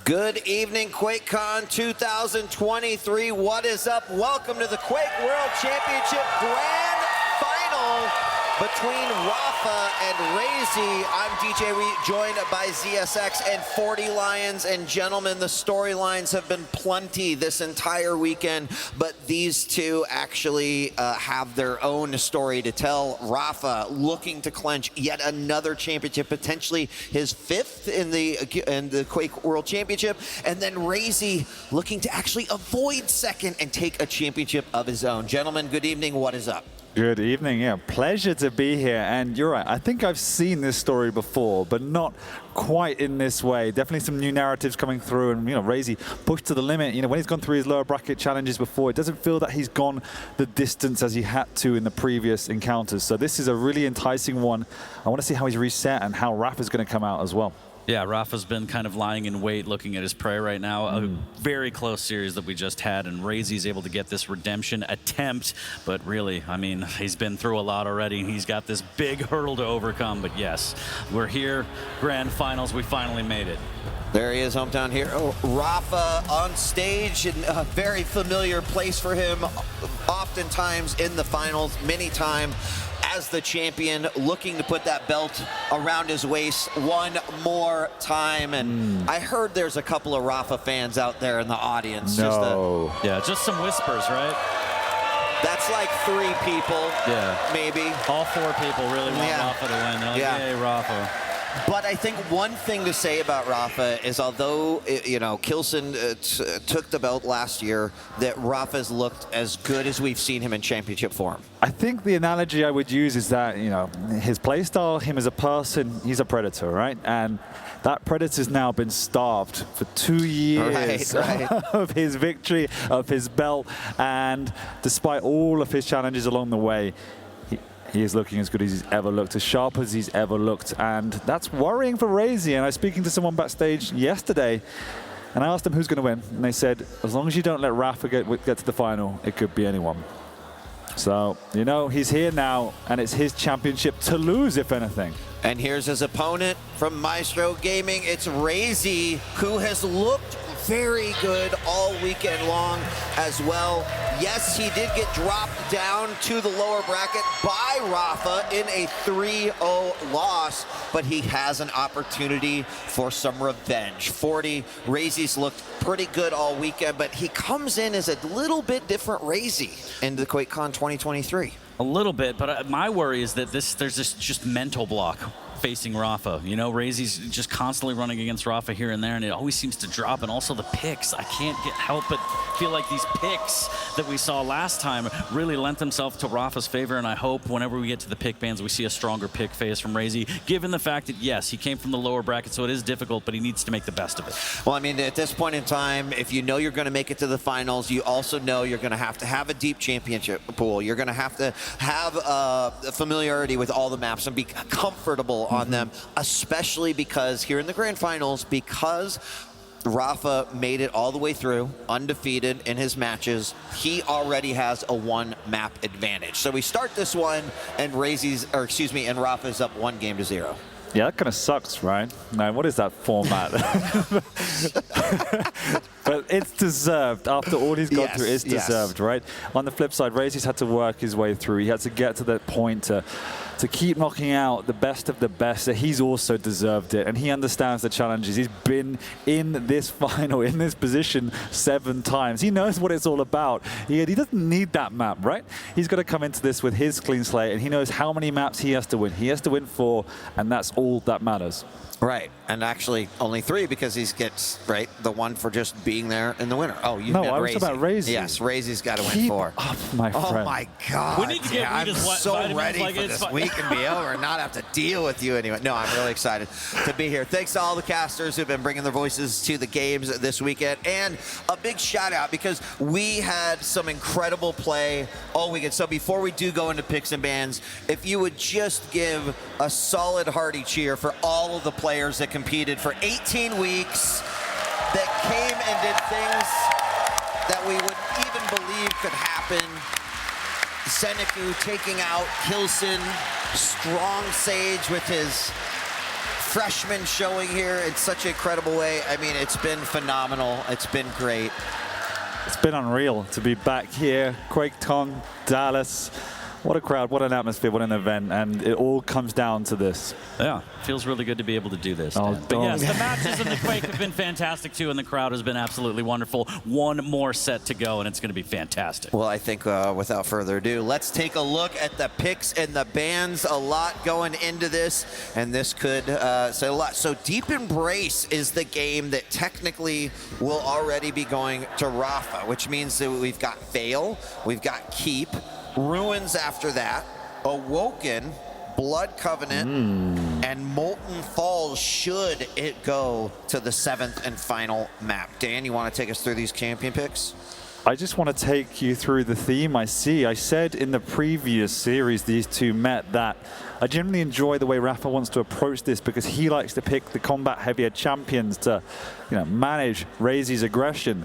Good evening, QuakeCon 2023. What is up? Welcome to the Quake World Championship Grand Final between rapha and raisy. I'm DJ Wheat, joined by ZSX and 40 Lions. And gentlemen, the storylines have been plenty this entire weekend, but these two actually have their own story to tell. Rapha looking to clinch yet another championship, potentially his fifth in the Quake World Championship, and then raisy looking to actually avoid second and take a championship of his own. Gentlemen, good evening. What is up? Good evening. Yeah, pleasure to be here. And you're right, I think I've seen this story before, but not quite in this way. Definitely some new narratives coming through, and raisy pushed to the limit. When he's gone through his lower bracket challenges before, it doesn't feel that he's gone the distance as he had to in the previous encounters. So this is a really enticing one. I want to see how he's reset and how rapha's going to come out as well. Yeah, rapha's been kind of lying in wait, looking at his prey right now. A very close series that we just had, and raisy's able to get this redemption attempt. But really, I mean, he's been through a lot already. He's got this big hurdle to overcome. But yes, we're here, grand finals. We finally made it. There he is, hometown hero. rapha on stage in a very familiar place for him, oftentimes in the finals, many times as the champion, looking to put that belt around his waist one more time. And I heard there's a couple of rapha fans out there in the audience. No. Just some whispers, right? That's like 3 people, maybe. All 4 people really want rapha to win. They're like, yay, rapha. But I think one thing to say about rapha is, although Kilson took the belt last year, that rapha's looked as good as we've seen him in championship form. I think the analogy I would use is that, his playstyle, him as a person, he's a predator, right? And that predator's now been starved for 2 years of his victory, of his belt. And despite all of his challenges along the way, he is looking as good as he's ever looked, as sharp as he's ever looked, and that's worrying for raisy. And I was speaking to someone backstage yesterday, and I asked them who's going to win, and they said, as long as you don't let rapha get to the final, it could be anyone. So, he's here now, and it's his championship to lose, if anything. And here's his opponent from Maestro Gaming. It's raisy, who has looked very good all weekend long as well. Yes, he did get dropped down to the lower bracket by rapha in a 3-0 loss, but he has an opportunity for some revenge. 40, raisy's looked pretty good all weekend, but he comes in as a little bit different raisy in the QuakeCon 2023. A little bit, but my worry is that there's this just mental block facing rapha. Raisy's just constantly running against rapha here and there, and it always seems to drop. And also the picks. I can't help but feel like these picks that we saw last time really lent themselves to rapha's favor, and I hope whenever we get to the pick bans, we see a stronger pick phase from raisy, given the fact that, yes, he came from the lower bracket, so it is difficult, but he needs to make the best of it. Well, I mean, at this point in time, if you know you're going to make it to the finals, you also know you're going to have a deep championship pool. You're going to have familiarity with all the maps and be comfortable on them, especially because here in the grand finals, because rapha made it all the way through undefeated in his matches, he already has a 1 map advantage. So we start this one, and rapha's up 1-0. Yeah, that kind of sucks, right? Man, what is that format? But it's deserved. After all he's gone through, it's deserved, right? On the flip side, raisy's had to work his way through. He had to get to that point to keep knocking out the best of the best. So he's also deserved it, and he understands the challenges. He's been in this final, in this position 7 times. He knows what it's all about. He doesn't need that map, right? He's got to come into this with his clean slate, and he knows how many maps he has to win. He has to win 4, and that's all that matters. Right, and actually only 3 because he gets the one for just being there in the winner. Oh, you know, I was talking about raisy. Yes, raisy's got to win 4. Up, my friend. Oh my God! We need to get I'm so ready for this week and be over and not have to deal with you anyway. No, I'm really excited to be here. Thanks to all the casters who've been bringing their voices to the games this weekend, and a big shout out because we had some incredible play all weekend. So before we do go into picks and bans, if you would just give a solid hearty cheer for all of the players that competed for 18 weeks, that came and did things that we wouldn't even believe could happen. Seneku taking out Kilson, strong Sage with his freshman showing here in such an incredible way. I mean, it's been phenomenal. It's been great. It's been unreal to be back here, QuakeCon, Dallas. What a crowd, what an atmosphere, what an event, and it all comes down to this. Yeah, feels really good to be able to do this. Oh, But yes, the matches in the Quake have been fantastic too, and the crowd has been absolutely wonderful. One more set to go, and it's going to be fantastic. Well, I think without further ado, let's take a look at the picks and the bans. A lot going into this, and this could say a lot. So Deep Embrace is the game that technically will already be going to Rapha, which means that we've got Veil, we've got Keep, Ruins after that, Awoken, Blood Covenant, and Molten Falls should it go to the 7th and final map. Dan, you want to take us through these champion picks? I just want to take you through the theme I see. I said in the previous series these two met that I generally enjoy the way Rapha wants to approach this because he likes to pick the combat heavier champions to, manage Raisy's aggression.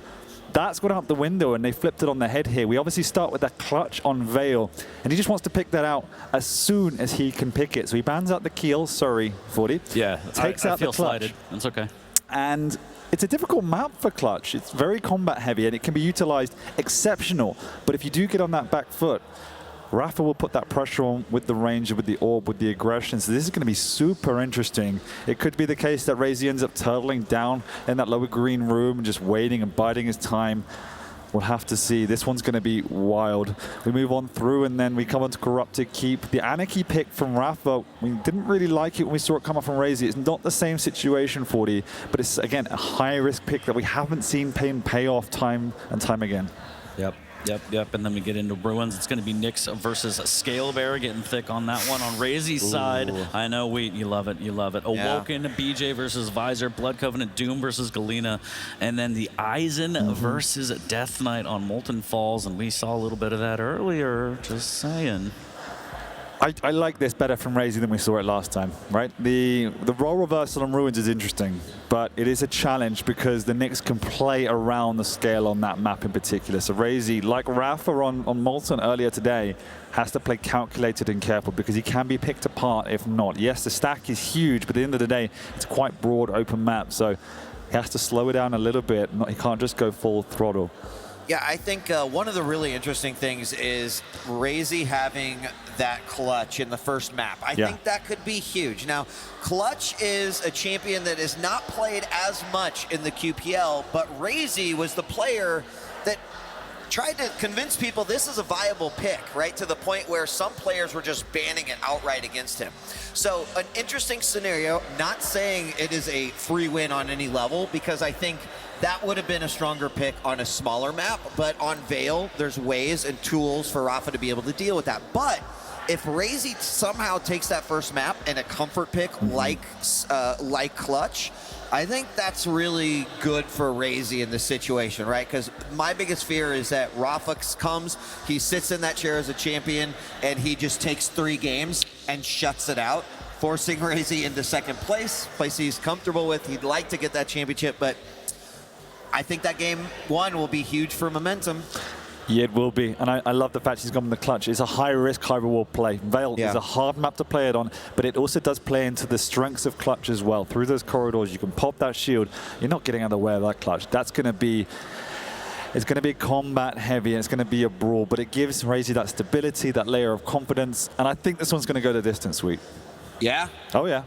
That's gone out the window, and they flipped it on the head here. We obviously start with that clutch on Veil, and he just wants to pick that out as soon as he can pick it. So he bans out the keel, sorry, 40. Yeah, takes out the clutch. Slighted. That's okay. And it's a difficult map for clutch. It's very combat heavy, and it can be utilized exceptional. But if you do get on that back foot, Rapha will put that pressure on with the range, with the orb, with the aggression. So this is going to be super interesting. It could be the case that raisy ends up turtling down in that lower green room and just waiting and biding his time. We'll have to see. This one's going to be wild. We move on through, and then we come on to Corrupted Keep. The Anarchy pick from Rapha, we didn't really like it when we saw it come up from raisy. It's not the same situation, 40, but it's, again, a high-risk pick that we haven't seen pay off time and time again. Yep, and then we get into Ruins. It's going to be Nyx versus Scale Bear, getting thick on that one. On Raisy's side, I know, you love it. Awoken, BJ versus Visor, Blood Covenant, Doom versus Galena, and then the Eisen versus Death Knight on Molten Falls, and we saw a little bit of that earlier, just saying. I like this better from raisy than we saw it last time, right? The role reversal on Ruins is interesting, but it is a challenge because the Nyx can play around the scale on that map in particular. So raisy, like Rapha on Molten earlier today, has to play calculated and careful because he can be picked apart if not. Yes, the stack is huge, but at the end of the day, it's quite broad, open map, so he has to slow it down a little bit. He can't just go full throttle. Yeah, I think one of the really interesting things is raisy having that clutch in the first map. I think that could be huge. Now, clutch is a champion that is not played as much in the QPL, but raisy was the player that tried to convince people this is a viable pick, right? To the point where some players were just banning it outright against him. So an interesting scenario, not saying it is a free win on any level, because I think that would have been a stronger pick on a smaller map, but on Veil, there's ways and tools for Rapha to be able to deal with that. But if raisy somehow takes that first map and a comfort pick like clutch, I think that's really good for raisy in this situation, right? Because my biggest fear is that Rapha comes, he sits in that chair as a champion, and he just takes 3 games and shuts it out, forcing raisy into second place he's comfortable with. He'd like to get that championship, but I think that game 1 will be huge for momentum. Yeah, it will be. And I love the fact he's gone with the clutch. It's a high-risk, high-reward play. Veil is a hard map to play it on, but it also does play into the strengths of clutch as well. Through those corridors, you can pop that shield. You're not getting out of the way of that clutch. That's going to be... It's going to be combat heavy, and it's going to be a brawl, but it gives raisy that stability, that layer of confidence, and I think this one's going to go the distance, Sweet. Yeah? Oh, yeah.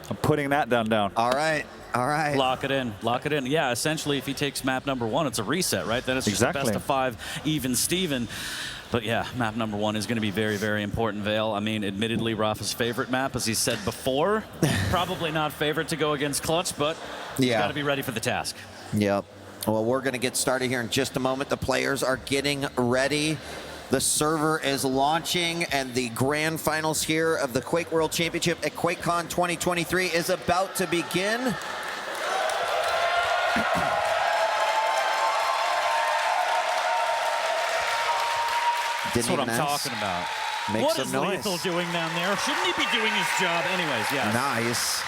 I'm putting that down. All right. Lock it in. Yeah, essentially, if he takes map number 1, it's a reset, right? Then it's just a best of 5, even Steven. But yeah, map number 1 is going to be very, very important, Veil. I mean, admittedly, Rapha's favorite map, as he said before. Probably not favorite to go against clutch, but he's got to be ready for the task. Yep. Well, we're going to get started here in just a moment. The players are getting ready. The server is launching, and the grand finals here of the Quake World Championship at QuakeCon 2023 is about to begin. That's what I'm talking about. What is Lethal doing down there? Shouldn't he be doing his job? Anyways, yeah. Nice.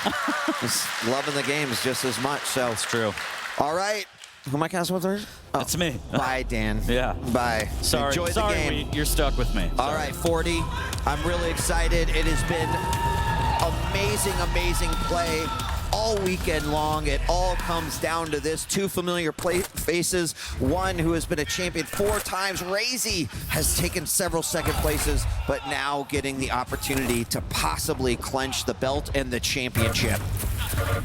He's loving the games just as much. So it's true. All right. Who am I casting with? That's me. Bye, Dan. Yeah. Bye. Sorry. Enjoy the game. You're stuck with me. All right, 40. I'm really excited. It has been amazing, amazing play all weekend long. It all comes down to this. Two familiar faces. One who has been a champion 4 times. Raisy has taken several second places, but now getting the opportunity to possibly clinch the belt and the championship.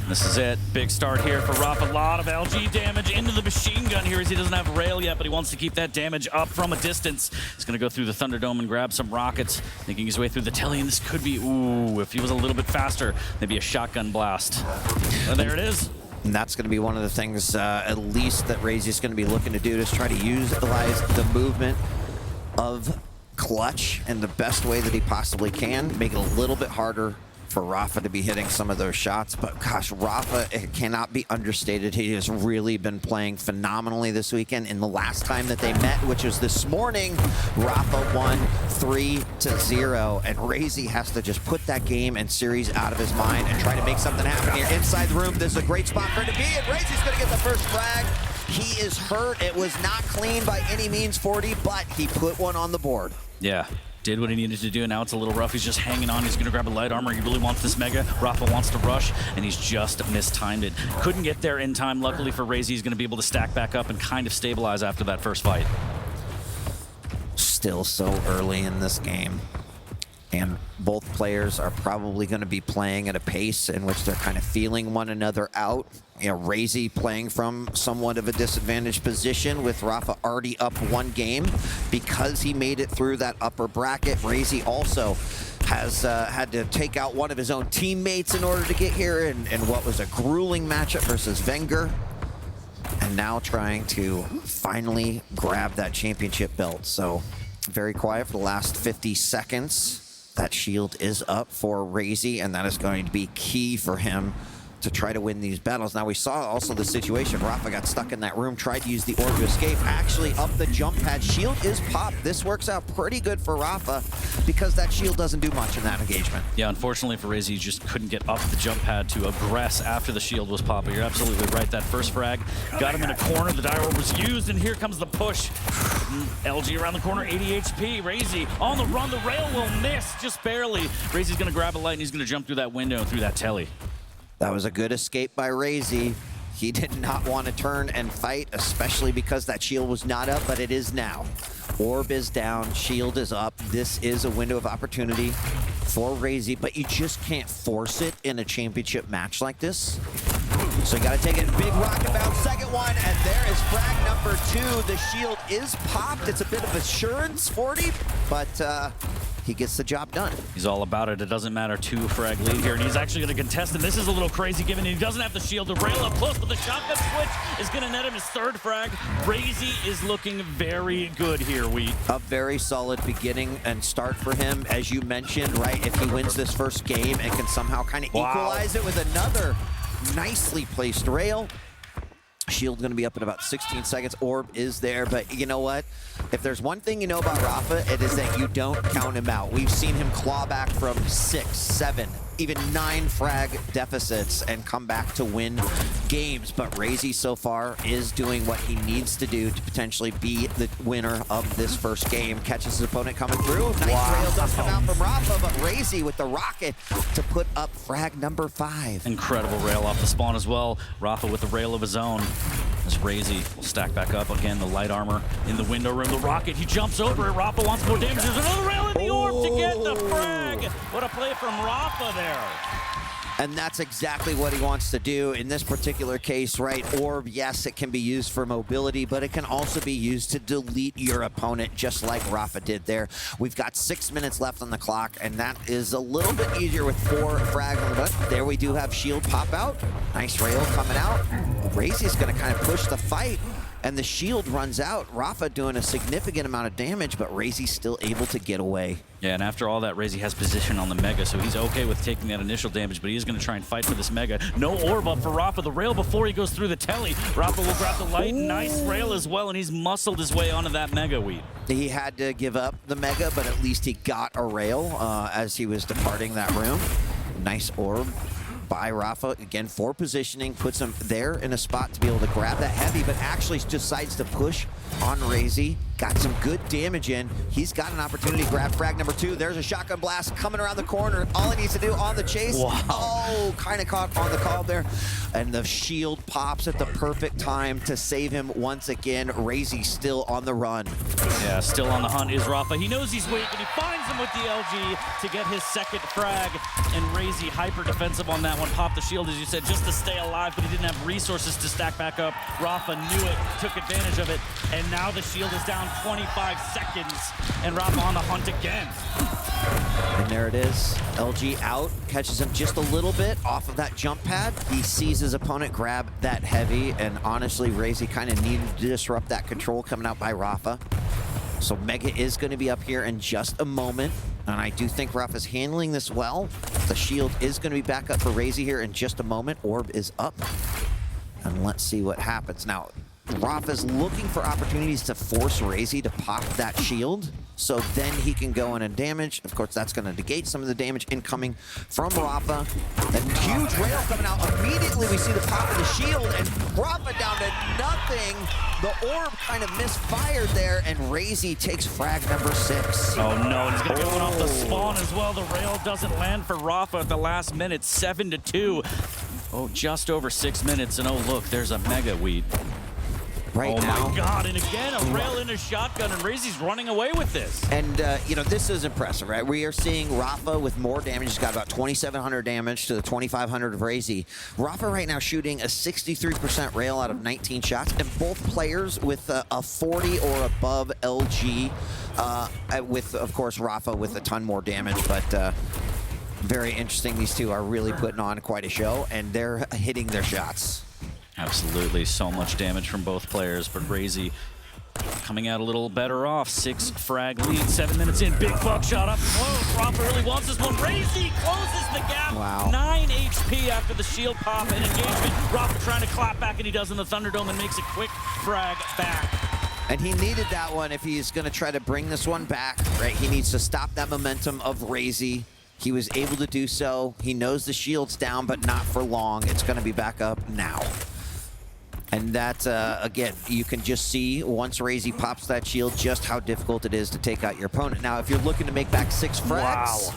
This is it. Big start here for rapha. A lot of LG damage into the machine gun here as he doesn't have rail yet, but he wants to keep that damage up from a distance. He's going to go through the Thunderdome and grab some rockets, making his way through the telly, and this could be, ooh, if he was a little bit faster, maybe a shotgun blast. Oh, there it is. And that's going to be one of the things, at least, that Raisy's going to be looking to do, is try to utilize the movement of Clutch in the best way that he possibly can, make it a little bit harder for rapha to be hitting some of those shots. But gosh, rapha, it cannot be understated. He has really been playing phenomenally this weekend. In the last time that they met, which was this morning, rapha won 3-0, and Raisy has to just put that game and series out of his mind and try to make something happen here. Inside the room, this is a great spot for him to be, and Raisy's gonna get the first frag. He is hurt. It was not clean by any means, 40, but he put one on the board. Yeah. Did what he needed to do, and now it's a little rough. He's just hanging on. He's going to grab a light armor. He really wants this mega. rapha wants to rush, and he's just mistimed it. Couldn't get there in time. Luckily for Raisy, he's going to be able to stack back up and kind of stabilize after that first fight. Still so early in this game, and both players are probably going to be playing at a pace in which they're kind of feeling one another out. You know, Raisy playing from somewhat of a disadvantaged position with rapha already up 1 game because he made it through that upper bracket. Raisy also has had to take out one of his own teammates in order to get here in what was a grueling matchup versus Wenger. And now trying to finally grab that championship belt. So very quiet for the last 50 seconds. That shield is up for Raisy, and that is going to be key for him to try to win these battles. Now, we saw also the situation. rapha got stuck in that room, tried to use the orb to escape, actually up the jump pad. Shield is popped. This works out pretty good for rapha because that shield doesn't do much in that engagement. Yeah, unfortunately for Raisy, he just couldn't get up the jump pad to aggress after the shield was popped. But you're absolutely right. That first frag got him in a corner. The dire orb was used, and here comes the push. LG around the corner, 80 HP. Raisy on the run. The rail will miss just barely. Raisy's going to grab a light, and he's going to jump through that window and through that telly. That was a good escape by Raisy. He did not want to turn and fight, especially because that shield was not up, but it is now. Orb is down, shield is up. This is a window of opportunity for Raisy, but you just can't force it in a championship match like this. So you got to take it. Big rocket bounce, second one, and there is frag number 2. The shield is popped. It's a bit of assurance, 40, but he gets the job done. He's all about it. It doesn't matter. 2 frag lead here, and he's actually going to contest, and this is a little crazy given he doesn't have the shield. The rail up close, but the shotgun switch is going to net him his 3rd frag. Raisy is looking very good here, Wheat. A very solid beginning and start for him, as you mentioned, right? If he wins this first game and can somehow kind of equalize it with another nicely placed rail. Shield going to be up in about 16 seconds. Orb is there, but you know what? If there's one thing you know about rapha, it is that you don't count him out. We've seen him claw back from 6, 7, even 9 frag deficits and come back to win games. But Raisy so far is doing what he needs to do to potentially be the winner of this first game. Catches his opponent coming through. Nice rail does come out from rapha, but Raisy with the rocket to put up frag number 5. Incredible rail off the spawn as well. rapha with the rail of his own. As Raisy will stack back up again, the light armor in the window room. The rocket, he jumps over it. rapha wants more damage. There's another rail in the orb to get the frag. What a play from rapha there. And that's exactly what he wants to do in this particular case, right? Orb, yes, it can be used for mobility, but it can also be used to delete your opponent, just like rapha did there. We've got 6 minutes left on the clock, and that is a little bit easier with 4 frags on the butt. There we do have shield pop out. Nice rail coming out. Raisy's going to kind of push the fight, and the shield runs out. rapha doing a significant amount of damage, but Raisy's still able to get away. Yeah, and after all that, Raisy has position on the Mega, so he's okay with taking that initial damage, but he is going to try and fight for this Mega. No orb up for rapha. The rail before he goes through the telly. rapha will grab the light. Nice rail as well, and he's muscled his way onto that Mega, Weed. He had to give up the Mega, but at least he got a rail as he was departing that room. Nice orb by rapha, again, for positioning, puts him there in a spot to be able to grab that heavy, but actually decides to push on Raisy got some good damage in. He's got an opportunity to grab frag number 2. There's a shotgun blast coming around the corner. All he needs to do on the chase. Wow. Oh, kind of caught on the call there. And the shield pops at the perfect time to save him once again. Raisy still on the run. Yeah, still on the hunt is Rapha. He knows he's weak, and he finds him with the LG to get his second frag. And Raisy hyper defensive on that one. Popped the shield, as you said, just to stay alive, but he didn't have resources to stack back up. Rapha knew it, took advantage of it, and now the shield is down 25 seconds, and Rapha on the hunt again. And there it is. LG out, catches him just a little bit off of that jump pad. He sees his opponent grab that heavy, and honestly, Raisy kind of needed to disrupt that control coming out by Rapha. So Mega is going to be up here in just a moment, and I do think Rapha's handling this well. The shield is going to be back up for Raisy here in just a moment. Orb is up, and let's see what happens. Now, Rapha's looking for opportunities to force Raisy to pop that shield, so then he can go in and damage. Of course, that's going to negate some of the damage incoming from Rapha. A huge rail coming out. Immediately, we see the pop of the shield, and Rapha down to nothing. The orb kind of misfired there, and Raisy takes frag number 6. Oh no, and he's gonna get one off the spawn as well. The rail doesn't land for Rapha at the last minute, 7-2. Oh, just over 6 minutes, and oh look, there's a Mega Wheat. Right now. Oh my God, and again, a rail in a shotgun, and Raisy's running away with this. And, you know, this is impressive, right? We are seeing Rapha with more damage. He's got about 2,700 damage to the 2,500 of Raisy. Rapha right now shooting a 63% rail out of 19 shots, and both players with a 40 or above LG, with, of course, Rapha with a ton more damage, but very interesting. These two are really putting on quite a show, and they're hitting their shots. Absolutely, so much damage from both players, but Raisy coming out a little better off. 6 frag lead, 7 minutes in. Big buck shot up close. Rapha really wants this one. Raisy closes the gap. Wow. 9 HP after the shield pop and engagement. Rapha trying to clap back, and he does in the Thunderdome and makes a quick frag back. And he needed that one if he's going to try to bring this one back, right? He needs to stop that momentum of Raisy. He was able to do so. He knows the shield's down, but not for long. It's going to be back up now. And that, again, you can just see once Raisy pops that shield just how difficult it is to take out your opponent. Now, if you're looking to make back 6 frags,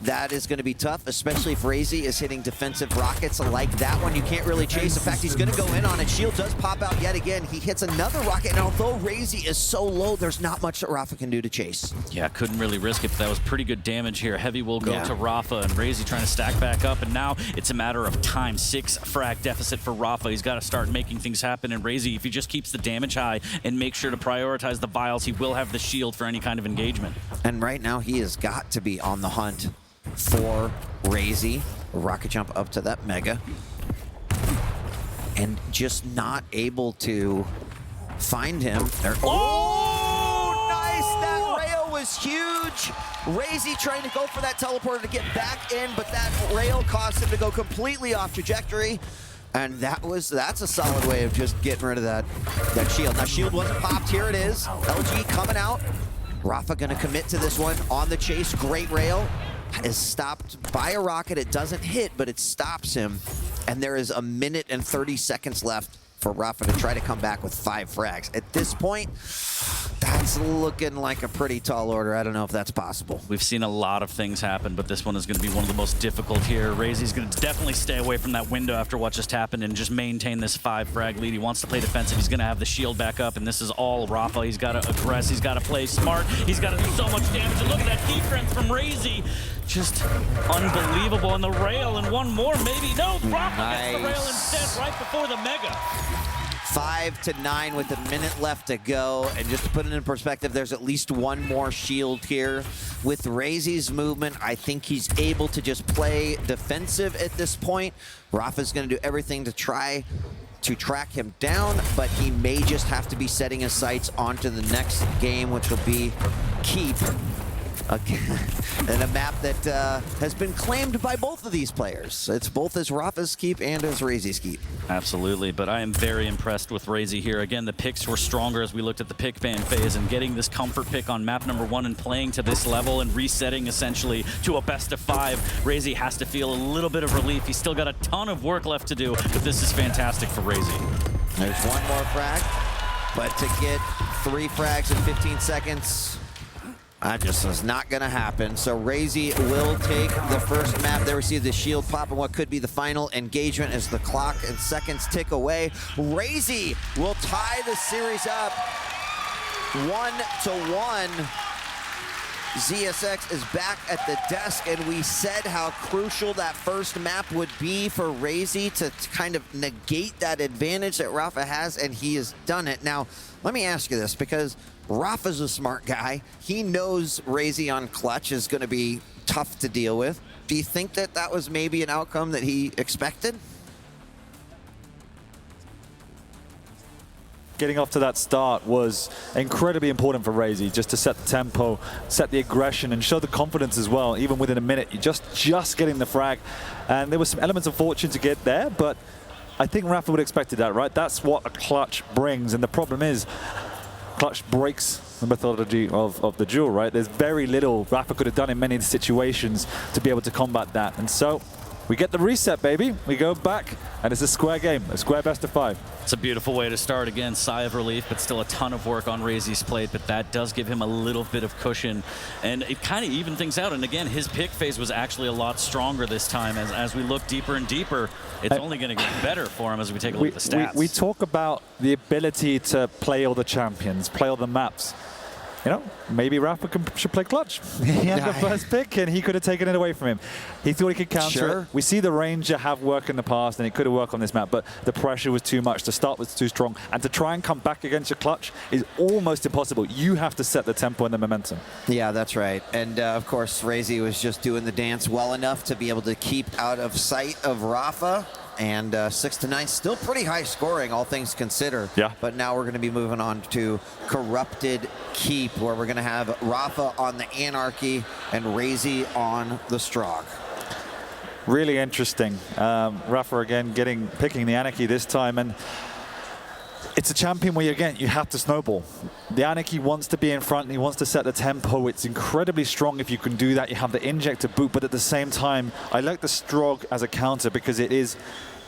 that is going to be tough, especially if Raisy is hitting defensive rockets like that one. You can't really chase. In fact, he's going to go in on it. Shield does pop out yet again. He hits another rocket, and although Raisy is so low, there's not much that Rapha can do to chase. Yeah, couldn't really risk it, but that was pretty good damage here. Heavy will go to Rapha, and Raisy trying to stack back up, and now it's a matter of time. 6 frag deficit for Rapha. He's got to start making things happen, and Raisy, if he just keeps the damage high and makes sure to prioritize the vials, he will have the shield for any kind of engagement. And right now, he has got to be on the hunt for Raisy. Rocket jump up to that Mega. And just not able to find him. Oh, nice! That rail was huge. Raisy trying to go for that teleporter to get back in, but that rail caused him to go completely off trajectory. And that's a solid way of just getting rid of that shield. Now, shield wasn't popped. Here it is. LG coming out. Rapha gonna commit to this one on the chase. Great rail. Is stopped by a rocket. It doesn't hit, but it stops him. And there is 1 minute and 30 seconds left for Rapha to try to come back with 5 frags. At this point, that's looking like a pretty tall order. I don't know if that's possible. We've seen a lot of things happen, but this one is going to be one of the most difficult here. Raisy's going to definitely stay away from that window after what just happened and just maintain this 5 frag lead. He wants to play defensive. He's going to have the shield back up, and this is all Rapha. He's got to aggress. He's got to play smart. He's got to do so much damage. And look at that defense from Raisy. Just unbelievable. And the rail, and one more, maybe. No, Rapha gets the rail instead right before the Mega. 5-9 with a minute left to go. And just to put it in perspective, there's at least one more shield here. With Raisy's movement, I think he's able to just play defensive at this point. Rapha's going to do everything to try to track him down, but he may just have to be setting his sights onto the next game, which will be Keep. And a map that has been claimed by both of these players. It's both as Rapha's Keep and as Raisy's Keep. Absolutely, but I am very impressed with Raisy here. Again, the picks were stronger as we looked at the pick ban phase, and getting this comfort pick on map number 1 and playing to this level and resetting essentially to a best of 5. Raisy has to feel a little bit of relief. He's still got a ton of work left to do, but this is fantastic for Raisy. There's one more frag, but to get 3 frags in 15 seconds. That just is not going to happen. So raisy will take the first map. There we see the shield pop and what could be the final engagement as the clock and seconds tick away. raisy will tie the series up 1-1. ZSX is back at the desk, and we said how crucial that first map would be for raisy to kind of negate that advantage that rapha has, and he has done it. Now, let me ask you this, because rapha's a smart guy. He knows raisy on clutch is going to be tough to deal with. Do you think that that was maybe an outcome that he expected? Getting off to that start was incredibly important for raisy, just to set the tempo, set the aggression, and show the confidence as well. Even within a minute, you're just getting the frag. And there was some elements of fortune to get there, but I think rapha would have expected that, right? That's what a clutch brings, and the problem is, clutch breaks the methodology of the duel, right? There's very little rapha could have done in many situations to be able to combat that. And so we get the reset, baby. We go back, and it's a square game, a square best of 5. It's a beautiful way to start. Again, sigh of relief, but still a ton of work on raisy's plate, but that does give him a little bit of cushion, and it kind of evened things out. And again, his pick phase was actually a lot stronger this time. As we look deeper and deeper, it's only going to get better for him as we take a look at the stats. We talk about the ability to play all the champions, play all the maps. You know, maybe rapha should play clutch. He had the first pick, and he could have taken it away from him. He thought he could counter it. We see the Ranger have worked in the past, and it could have worked on this map, but the pressure was too much. The start was too strong, and to try and come back against your clutch is almost impossible. You have to set the tempo and the momentum. Yeah, that's right. And of course, raisy was just doing the dance well enough to be able to keep out of sight of rapha. And 6-9, still pretty high scoring, all things considered. Yeah. But now we're going to be moving on to Corrupted Keep, where we're going to have rapha on the Anarchy and raisy on the Strogg. Really interesting. rapha again picking the Anarchy this time, and it's a champion where you have to snowball. The Anarchy wants to be in front, and he wants to set the tempo. It's incredibly strong if you can do that. You have the inject to boot, but at the same time, I like the Strogg as a counter because it is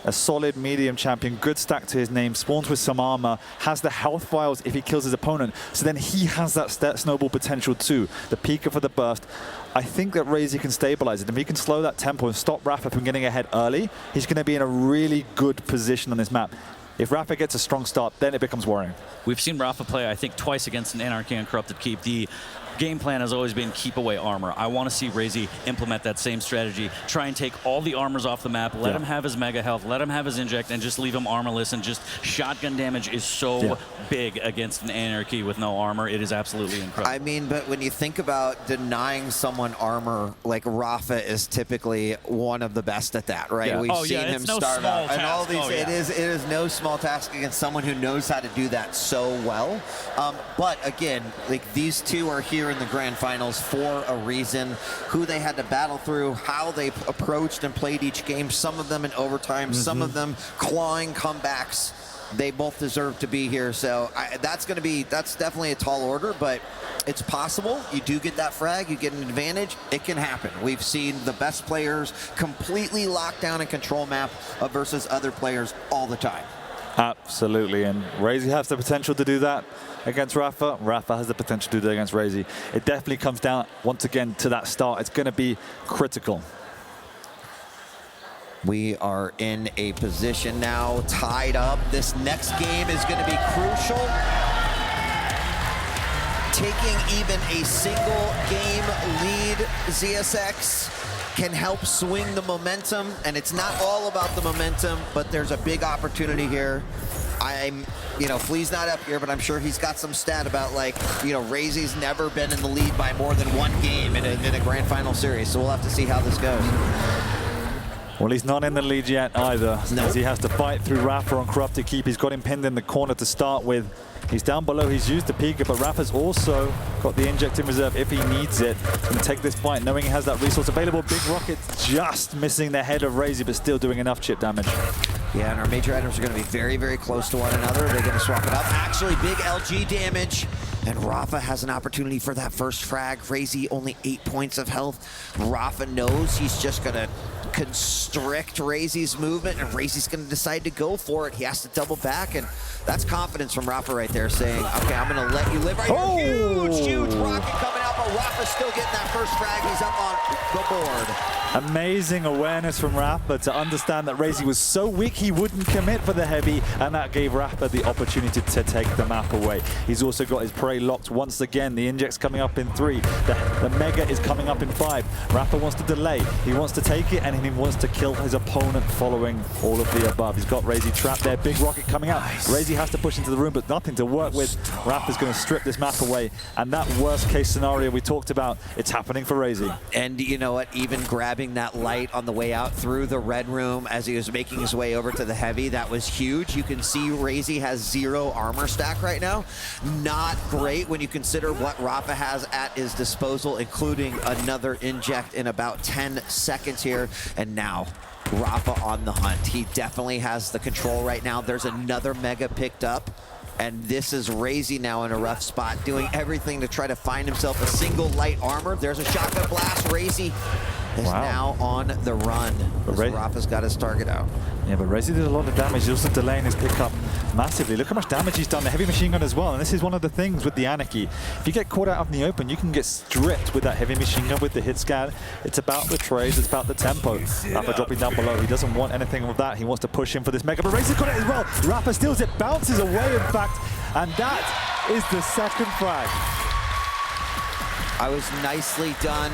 a solid medium champion, good stack to his name, spawns with some armor, has the health vials if he kills his opponent. So then he has that snowball potential too. The Pika for the burst. I think that raisy can stabilize it. If he can slow that tempo and stop rapha from getting ahead early, he's going to be in a really good position on this map. If rapha gets a strong start, then it becomes worrying. We've seen rapha play, I think, twice against an Anarchy and Corrupted Keep. The game plan has always been keep away armor. I want to see raisy implement that same strategy. Try and take all the armors off the map, let him have his mega health, let him have his inject, and just leave him armorless. And just shotgun damage is so big against an Anarchy with no armor. It is absolutely incredible. I mean, but when you think about denying someone armor, like rapha is typically one of the best at that, right? Yeah. We've seen him start out, and all these. It is no small task against someone who knows how to do that so well. But again, like these two are here in the grand finals for a reason. Who they had to battle through, how they approached and played each game. Some of them in overtime, some of them clawing comebacks. They both deserve to be here. So that's definitely a tall order, but it's possible. You do get that frag, you get an advantage. It can happen. We've seen the best players completely lock down and control map versus other players all the time. Absolutely, and raisy has the potential to do that against rapha. Rapha has the potential to do that against raisy. It definitely comes down, once again, to that start. It's going to be critical. We are in a position now, tied up. This next game is going to be crucial. Taking even a single game lead, ZSX can help swing the momentum, and it's not all about the momentum, but there's a big opportunity here. Flea's not up here, but I'm sure he's got some stat about, like, raisy's never been in the lead by more than one game in a grand final series, so we'll have to see how this goes. Well, he's not in the lead yet either, as he has to fight through rapha on Corrupted Keep. He's got him pinned in the corner to start with. He's down below, he's used the Pika, but rapha's also got the inject in reserve if he needs it. And take this fight knowing he has that resource available. Big Rocket just missing the head of raisy, but still doing enough chip damage. Yeah, and our major items are going to be very, very close to one another. They're going to swap it up. Actually, big LG damage. And rapha has an opportunity for that first frag. raisy only 8 points of health. rapha knows he's just going to constrict Raisy's movement, and Raisy's going to decide to go for it. He has to double back, and that's confidence from Rapha right there, saying, okay, I'm going to let you live right here. Huge rocket coming out, but Rapha's still getting that first frag. He's up on the board. Amazing awareness from Rapha to understand that Raisy was so weak he wouldn't commit for the heavy, and that gave Rapha the opportunity to take the map away. He's also got his prey locked once again. The inject's coming up in 3. The mega is coming up in 5. Rapha wants to delay. He wants to take it, and he wants to kill his opponent following all of the above. He's got Raisy trapped there. Big rocket coming out. Raisy has to push into the room, but nothing to work with. Rapha's going to strip this map away, and that worst case scenario we talked about, it's happening for Raisy. And you know what, even grabbing that light on the way out through the red room as he was making his way over to the heavy, that was huge. You can see Raisy has 0 armor stack right now. Not great when you consider what Rapha has at his disposal, including another inject in about 10 seconds here. And now Rapha on the hunt. He definitely has the control right now. There's another mega picked up. And this is Raisy now in a rough spot, doing everything to try to find himself a single light armor. There's a shotgun blast. Raisy is now on the run. Rapha's got his target out. Yeah, but Raisy did a lot of damage. He's also delaying his pickup massively. Look how much damage he's done. The heavy machine gun as well. And this is one of the things with the Anarchy. If you get caught out in the open, you can get stripped with that heavy machine gun with the hit scan. It's about the trades. It's about the tempo. Rapha dropping down below. He doesn't want anything with that. He wants to push in for this mega. But Raisy's got it as well. Rapha steals it, bounces away, in fact. And that is the second frag. I was nicely done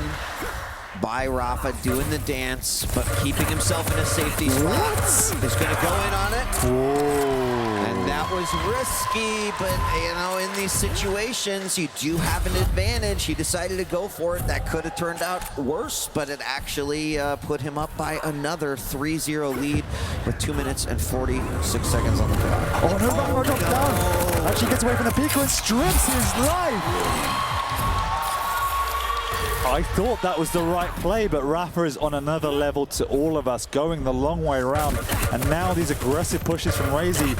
by Rapha doing the dance, but keeping himself in a safety spot. He's going to go in on it. And that was risky, but you know, in these situations, you do have an advantage. He decided to go for it. That could have turned out worse, but it actually put him up by another 3-0 lead with 2 minutes and 46 seconds on the clock. Oh no, Rapha drops down. Actually gets away from the Pico and strips his life. I thought that was the right play, but Rapha is on another level to all of us, going the long way around. And now these aggressive pushes from Raisy,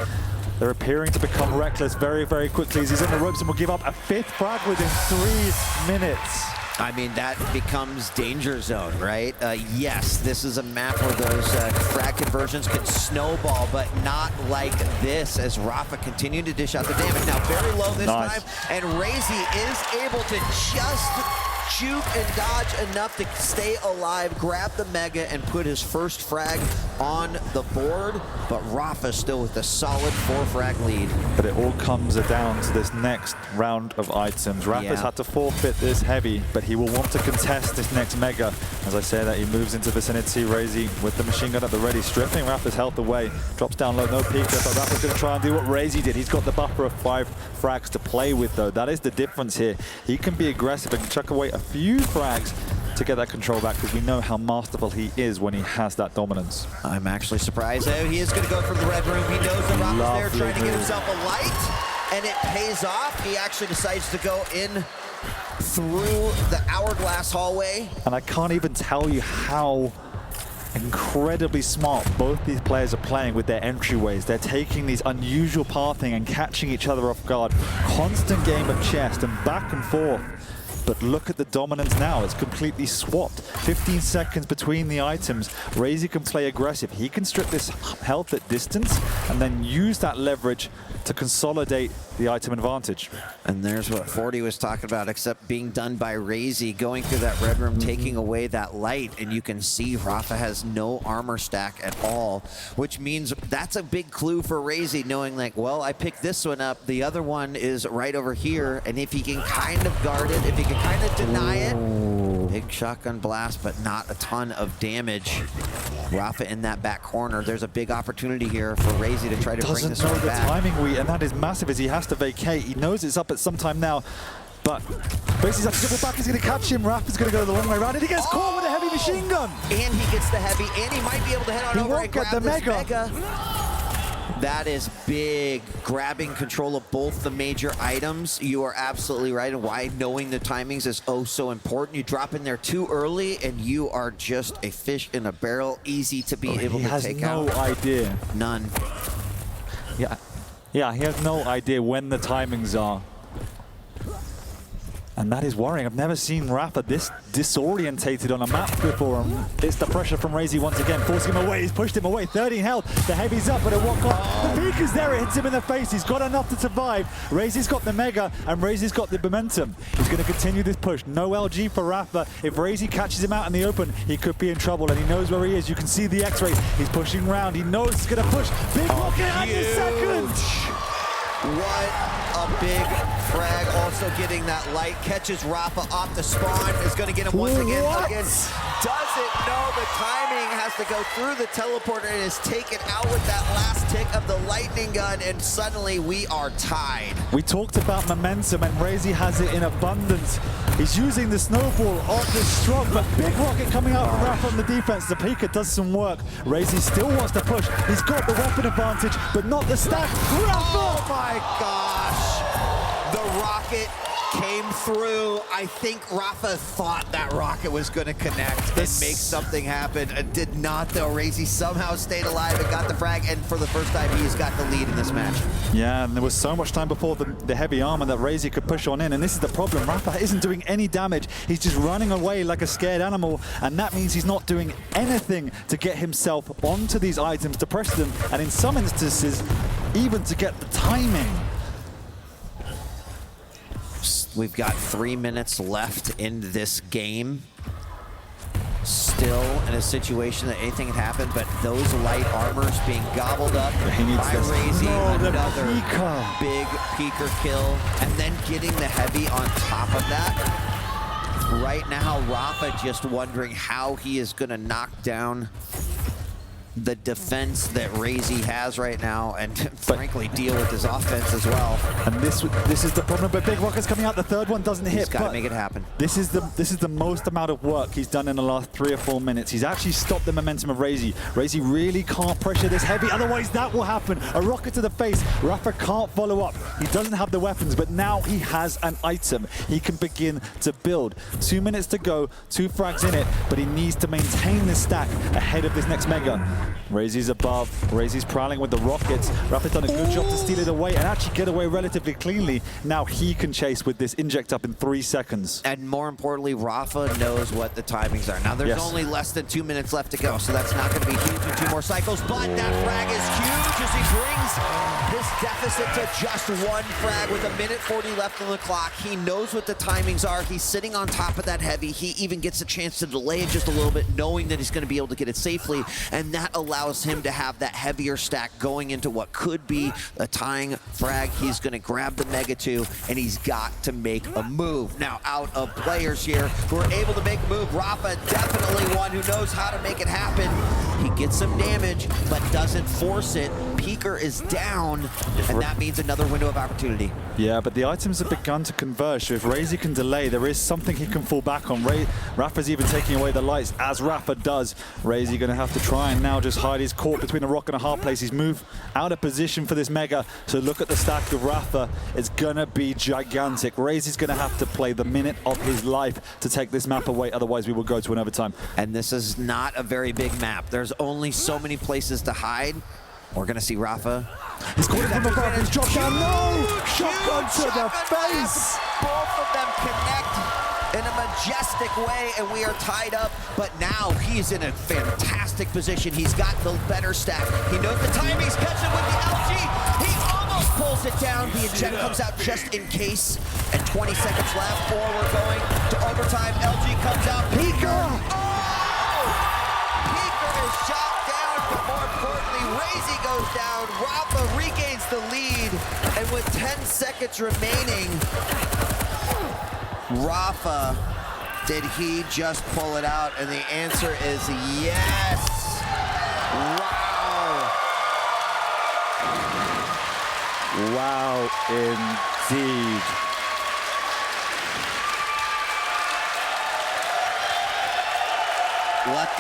they're appearing to become reckless very, very quickly as he's in the ropes and will give up a 5th frag within 3 minutes. I mean, that becomes danger zone, right? Yes, this is a map where those frag conversions can snowball, but not like this as Rapha continued to dish out the damage. Now, very low this time, and Raisy is able to just juke and dodge enough to stay alive, grab the mega, and put his first frag on the board. But Rapha still with a solid 4 frag lead. But it all comes down to this next round of items. Rapha's had to forfeit this heavy, but he will want to contest this next mega. As I say that, he moves into vicinity. Raisy with the machine gun at the ready, stripping Rapha's health away. Drops down low, no peek, but Rapha's going to try and do what Raisy did. He's got the buffer of 5 frags to play with, though. That is the difference here. He can be aggressive and chuck away a few frags to get that control back, because we know how masterful he is when he has that dominance. I'm actually surprised. He is going to go for the red room. He knows that Rapha's there trying to get himself a light, and it pays off. He actually decides to go in through the hourglass hallway. And I can't even tell you how incredibly smart both these players are playing with their entryways. They're taking these unusual pathing and catching each other off guard. Constant game of chess and back and forth. But look at the dominance now. It's completely swapped. 15 seconds between the items. Raisy can play aggressive. He can strip this health at distance and then use that leverage to consolidate the item advantage. And there's what 40 was talking about, except being done by Raisy, going through that red room, taking away that light, and you can see Rapha has no armor stack at all, which means that's a big clue for Raisy, knowing like, well, I picked this one up, the other one is right over here, and if he can kind of guard it, if he can kind of deny it, big shotgun blast, but not a ton of damage. Rapha in that back corner. There's a big opportunity here for Raisy to try to bring this one back. Doesn't know the timing, and that is massive as he has to vacate. He knows it's up at some time now, but Raisy's have to double back. He's going to catch him. Rapha's going to go the long way around, and he gets caught with a heavy machine gun. And he gets the heavy, and he might be able to head on over and grab the mega. That is big. Grabbing control of both the major items. You are absolutely right, and why knowing the timings is oh so important. You drop in there too early, and you are just a fish in a barrel. Easy to be able to take out. He has no idea. None. Yeah, he has no idea when the timings are. And that is worrying. I've never seen rapha this disorientated on a map before. It's the pressure from raisy once again, forcing him away. He's pushed him away. 13 health. The heavy's up, but at what cost? The peak is there. It hits him in the face. He's got enough to survive. raisy's got the mega, and raisy's got the momentum. He's going to continue this push. No LG for rapha. If raisy catches him out in the open, he could be in trouble, and he knows where he is. You can see the X-ray. He's pushing round. He knows he's going to push. Big rocket at the second. What a big frag. Also getting that light. Catches rapha off the spawn. Is going to get him once again. Doesn't know the timing. Has to go through the teleporter and is taken out with that last tick of the lightning gun. And suddenly we are tied. We talked about momentum, and raisy has it in abundance. He's using the snowball on the strong, but big rocket coming out from rapha on the defense. The Pika does some work. raisy still wants to push. He's got the weapon advantage, but not the stack. Oh my gosh. The rocket came through. I think rapha thought that rocket was going to connect and make something happen. It did not, though. raisy somehow stayed alive and got the frag, and for the first time, he's got the lead in this match. Yeah, and there was so much time before the heavy armor that raisy could push on in, and this is the problem. rapha isn't doing any damage. He's just running away like a scared animal, and that means he's not doing anything to get himself onto these items, to press them, and in some instances, even to get the timing. We've got 3 minutes left in this game. Still in a situation that anything can happen, but those light armors being gobbled up by raisy. Another big peeker kill, and then getting the heavy on top of that. Right now, rapha just wondering how he is going to knock down the defense that raisy has right now, and frankly deal with his offense as well. And this is the problem, but big rocket's coming out. The third one doesn't hit. He's got to make it happen. This is the most amount of work he's done in the last 3 or 4 minutes. He's actually stopped the momentum of raisy. raisy really can't pressure this heavy, otherwise that will happen. A rocket to the face. rapha can't follow up. He doesn't have the weapons, but now he has an item. He can begin to build. 2 minutes to go, 2 frags in it, but he needs to maintain this stack ahead of this next mega. raisy's above. raisy's prowling with the rockets. rapha's done a good job to steal it away and actually get away relatively cleanly. Now he can chase with this inject up in 3 seconds. And more importantly, rapha knows what the timings are. Now there's only less than 2 minutes left to go, so that's not going to be huge in 2 more cycles, but that frag is huge as he brings his deficit to just 1 frag with 1:40 left on the clock. He knows what the timings are. He's sitting on top of that heavy. He even gets a chance to delay it just a little bit, knowing that he's going to be able to get it safely, and that allows him to have that heavier stack going into what could be a tying frag. He's going to grab the Mega 2, and he's got to make a move. Now, out of players here who are able to make a move, rapha definitely one who knows how to make it happen. He gets some damage, but doesn't force it. Peeker is down, and that means another window of opportunity. Yeah, but the items have begun to converge, so if raisy can delay, there is something he can fall back on. rapha's even taking away the lights, as rapha does. raisy going to have to try and now just hide his caught between a rock and a hard place. He's moved out of position for this mega, so look at the stack of rapha. It's going to be gigantic. raisy's going to have to play the minute of his life to take this map away, otherwise we will go to an overtime. And this is not a very big map. There's only so many places to hide. We're going to see rapha. He's caught him above. He's dropped down. No! Shotgun to the face! Both of them connect in a majestic way, and we are tied up. But now he's in a fantastic position. He's got the better stack. He knows the time. He's catching with the LG. He almost pulls it down. The eject comes out just in case. And 20 seconds left, or we're going to overtime. LG comes out. Peeker! Peeker is shot down, but more importantly, raisy goes down. rapha regains the lead, and with 10 seconds remaining, rapha, did he just pull it out? And the answer is yes. Wow. Wow, indeed. Let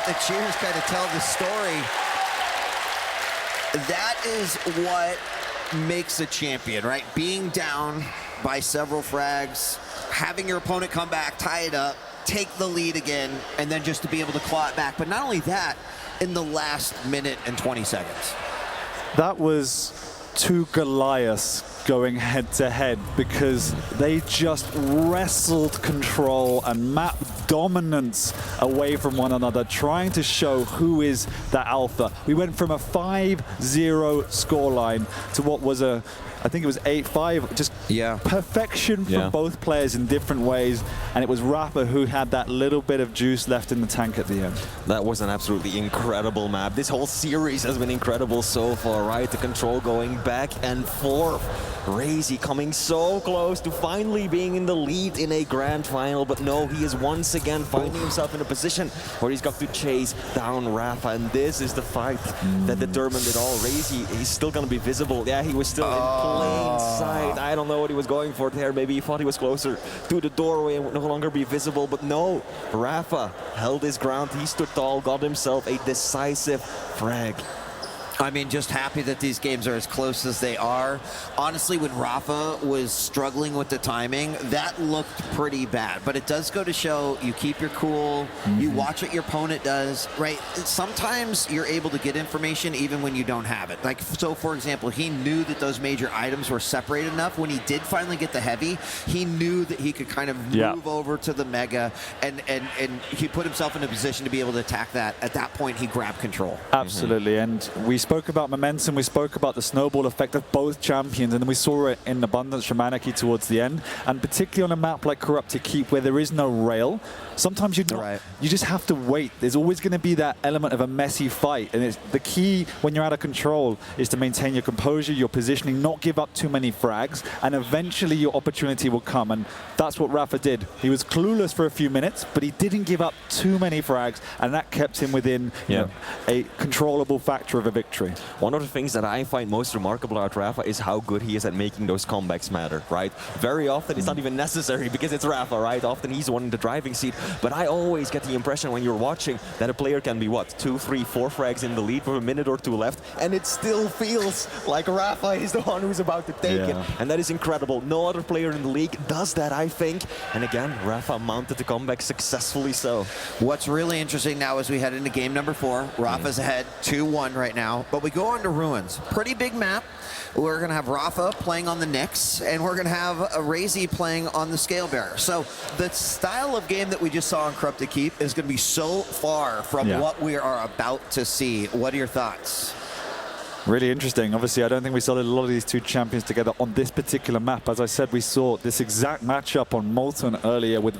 the cheers kind of tell the story. That is what makes a champion, right? Being down by several frags, having your opponent come back, tie it up, take the lead again, and then just to be able to claw it back. But not only that, in the last minute and 20 seconds. That was 2 Goliaths going head-to-head because they just wrestled control and map dominance away from one another, trying to show who is the alpha. We went from a 5-0 scoreline to what was a, I think it was 8-5, just perfection from both players in different ways, and it was rapha who had that little bit of juice left in the tank at the end. That was an absolutely incredible map. This whole series has been incredible so far, right? The control going back and forth. Raisy coming so close to finally being in the lead in a grand final, but no, he is once again finding himself in a position where he's got to chase down rapha, and this is the fight that determined it all. Raisy, he's still going to be visible. Yeah, he was still in plain sight. I don't know what he was going for there. Maybe he thought he was closer to the doorway and would no longer be visible, but no, rapha held his ground. He stood tall, got himself a decisive frag. I mean, just happy that these games are as close as they are. Honestly, when rapha was struggling with the timing, that looked pretty bad. But it does go to show you keep your cool, you watch what your opponent does, right? Sometimes you're able to get information even when you don't have it. Like, so for example, he knew that those major items were separated enough. When he did finally get the heavy, he knew that he could kind of move over to the mega, and he put himself in a position to be able to attack that. At that point, he grabbed control. Absolutely, and we spoke about momentum, we spoke about the snowball effect of both champions, and we saw it in abundance from Anarchy towards the end, and particularly on a map like Corrupted Keep where there is no rail, sometimes you just have to wait. There's always going to be that element of a messy fight, and it's the key when you're out of control is to maintain your composure, your positioning, not give up too many frags, and eventually your opportunity will come, and that's what rapha did. He was clueless for a few minutes, but he didn't give up too many frags, and that kept him within you know, a controllable factor of a victory. One of the things that I find most remarkable about rapha is how good he is at making those comebacks matter, right? Very often it's not even necessary because it's rapha, right? Often he's the one in the driving seat, but I always get the impression when you're watching that a player can be, what, 2, 3, 4 frags in the lead with a minute or two left, and it still feels like rapha is the one who's about to take it, and that is incredible. No other player in the league does that, I think, and again, rapha mounted the comeback successfully so. What's really interesting now as we head into game number 4, rapha's ahead 2-1 right now, but we go on to Ruins. Pretty big map. We're going to have rapha playing on the Nyx, and we're going to have a raisy playing on the Scale Bearer. So the style of game that we just saw in Corrupted Keep is going to be so far from what we are about to see. What are your thoughts? Really interesting. Obviously, I don't think we saw a lot of these two champions together on this particular map. As I said, we saw this exact matchup on Molten earlier with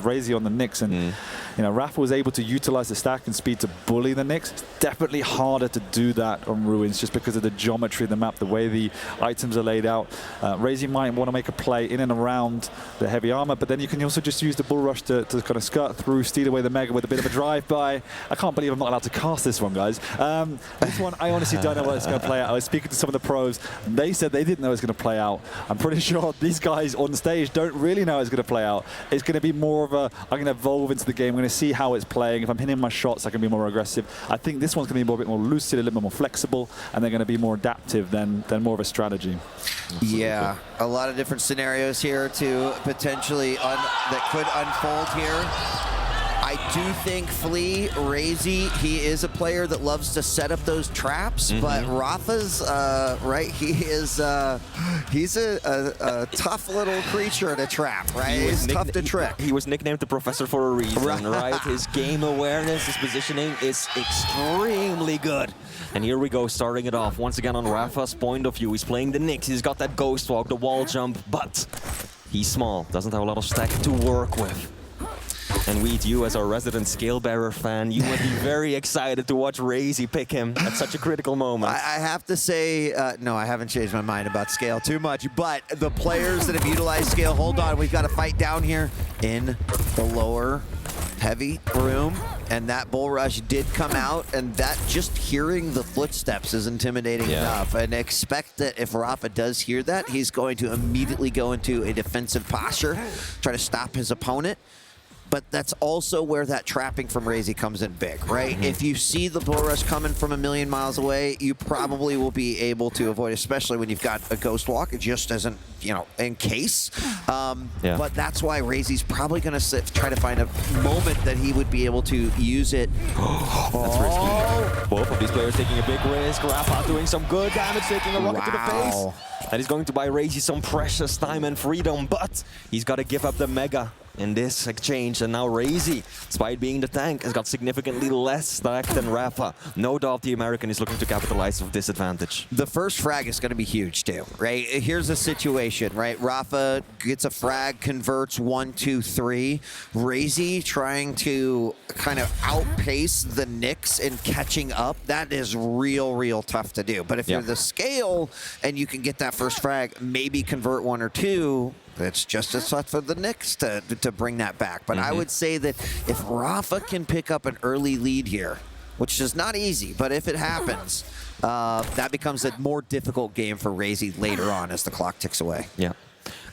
raisy on the Nyx, and you know, rapha was able to utilize the stack and speed to bully the Nyx. It's definitely harder to do that on Ruins just because of the geometry of the map, the way the items are laid out. Raisy might want to make a play in and around the heavy armor, but then you can also just use the bull rush to kind of skirt through, steal away the mega with a bit of a drive-by. I can't believe I'm not allowed to cast this one, guys. This one, I honestly don't know it's going to play out. I was speaking to some of the pros. They said they didn't know it was going to play out. I'm pretty sure these guys on stage don't really know it's going to play out. It's going to be more of a, I'm going to evolve into the game. I'm going to see how it's playing. If I'm hitting my shots, I can be more aggressive. I think this one's going to be a bit more lucid, a little bit more flexible, and they're going to be more adaptive than more of a strategy. Yeah, a lot of different scenarios here to potentially that could unfold here. I do think Flea, raisy, he is a player that loves to set up those traps, but rapha's, right, he's a tough little creature to trap, right? He's tough to trick. He was nicknamed the Professor for a reason, right? His game awareness, his positioning is extremely good. And here we go, starting it off once again on rapha's point of view. He's playing the Nyx, he's got that ghost walk, the wall jump, but he's small, doesn't have a lot of stack to work with. And Weed, you as our resident Scale Bearer fan, you would be very excited to watch raisy pick him at such a critical moment. I have to say, no, I haven't changed my mind about Scale too much, but the players that have utilized Scale, hold on, we've got to fight down here in the lower heavy room, and that bull rush did come out, and that just hearing the footsteps is intimidating enough. And expect that if rapha does hear that, he's going to immediately go into a defensive posture, try to stop his opponent. but that's also where that trapping from raisy comes in big, right? If you see the bull rush coming from a million miles away, you probably will be able to avoid, especially when you've got a ghost walk. It just doesn't, you know, in case. But that's why Raisy's probably going to try to find a moment that he would be able to use it. That's risky. Both of these players taking a big risk. rapha doing some good damage, taking a rocket to the face. That is going to buy Raisy some precious time and freedom, but he's got to give up the Mega in this exchange. And now Raisy, despite being the tank, has got significantly less stack than rapha. No doubt the American is looking to capitalize of this advantage. The first frag is going to be huge too, right? Here's a situation, right? rapha gets a frag, converts 1, 2, 3. Raisy trying to kind of outpace the Knicks and catching up. That is real tough to do. But if you're the scale and you can get that first frag, maybe convert 1 or 2, it's just as tough for the Knicks to bring that back. But I would say that if rapha can pick up an early lead here, which is not easy, but if it happens, that becomes a more difficult game for Raisy later on as the clock ticks away. Yeah.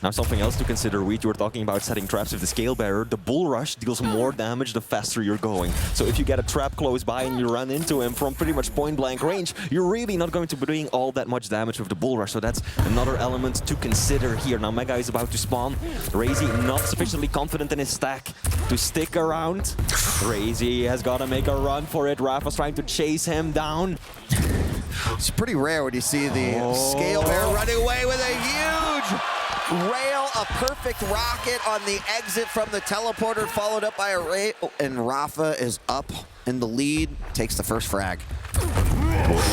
Now something else to consider, Reed, you were talking about setting traps with the scale bearer. The bull rush deals more damage the faster you're going. So if you get a trap close by and you run into him from pretty much point blank range, you're really not going to be doing all that much damage with the bull rush. So that's another element to consider here. Now Mega is about to spawn. Raisy not sufficiently confident in his stack to stick around. Raisy has got to make a run for it. rapha's trying to chase him down. It's pretty rare when you see the scale bearer running away with a huge rail, a perfect rocket on the exit from the teleporter, followed up by a rail, and rapha is up in the lead, takes the first frag.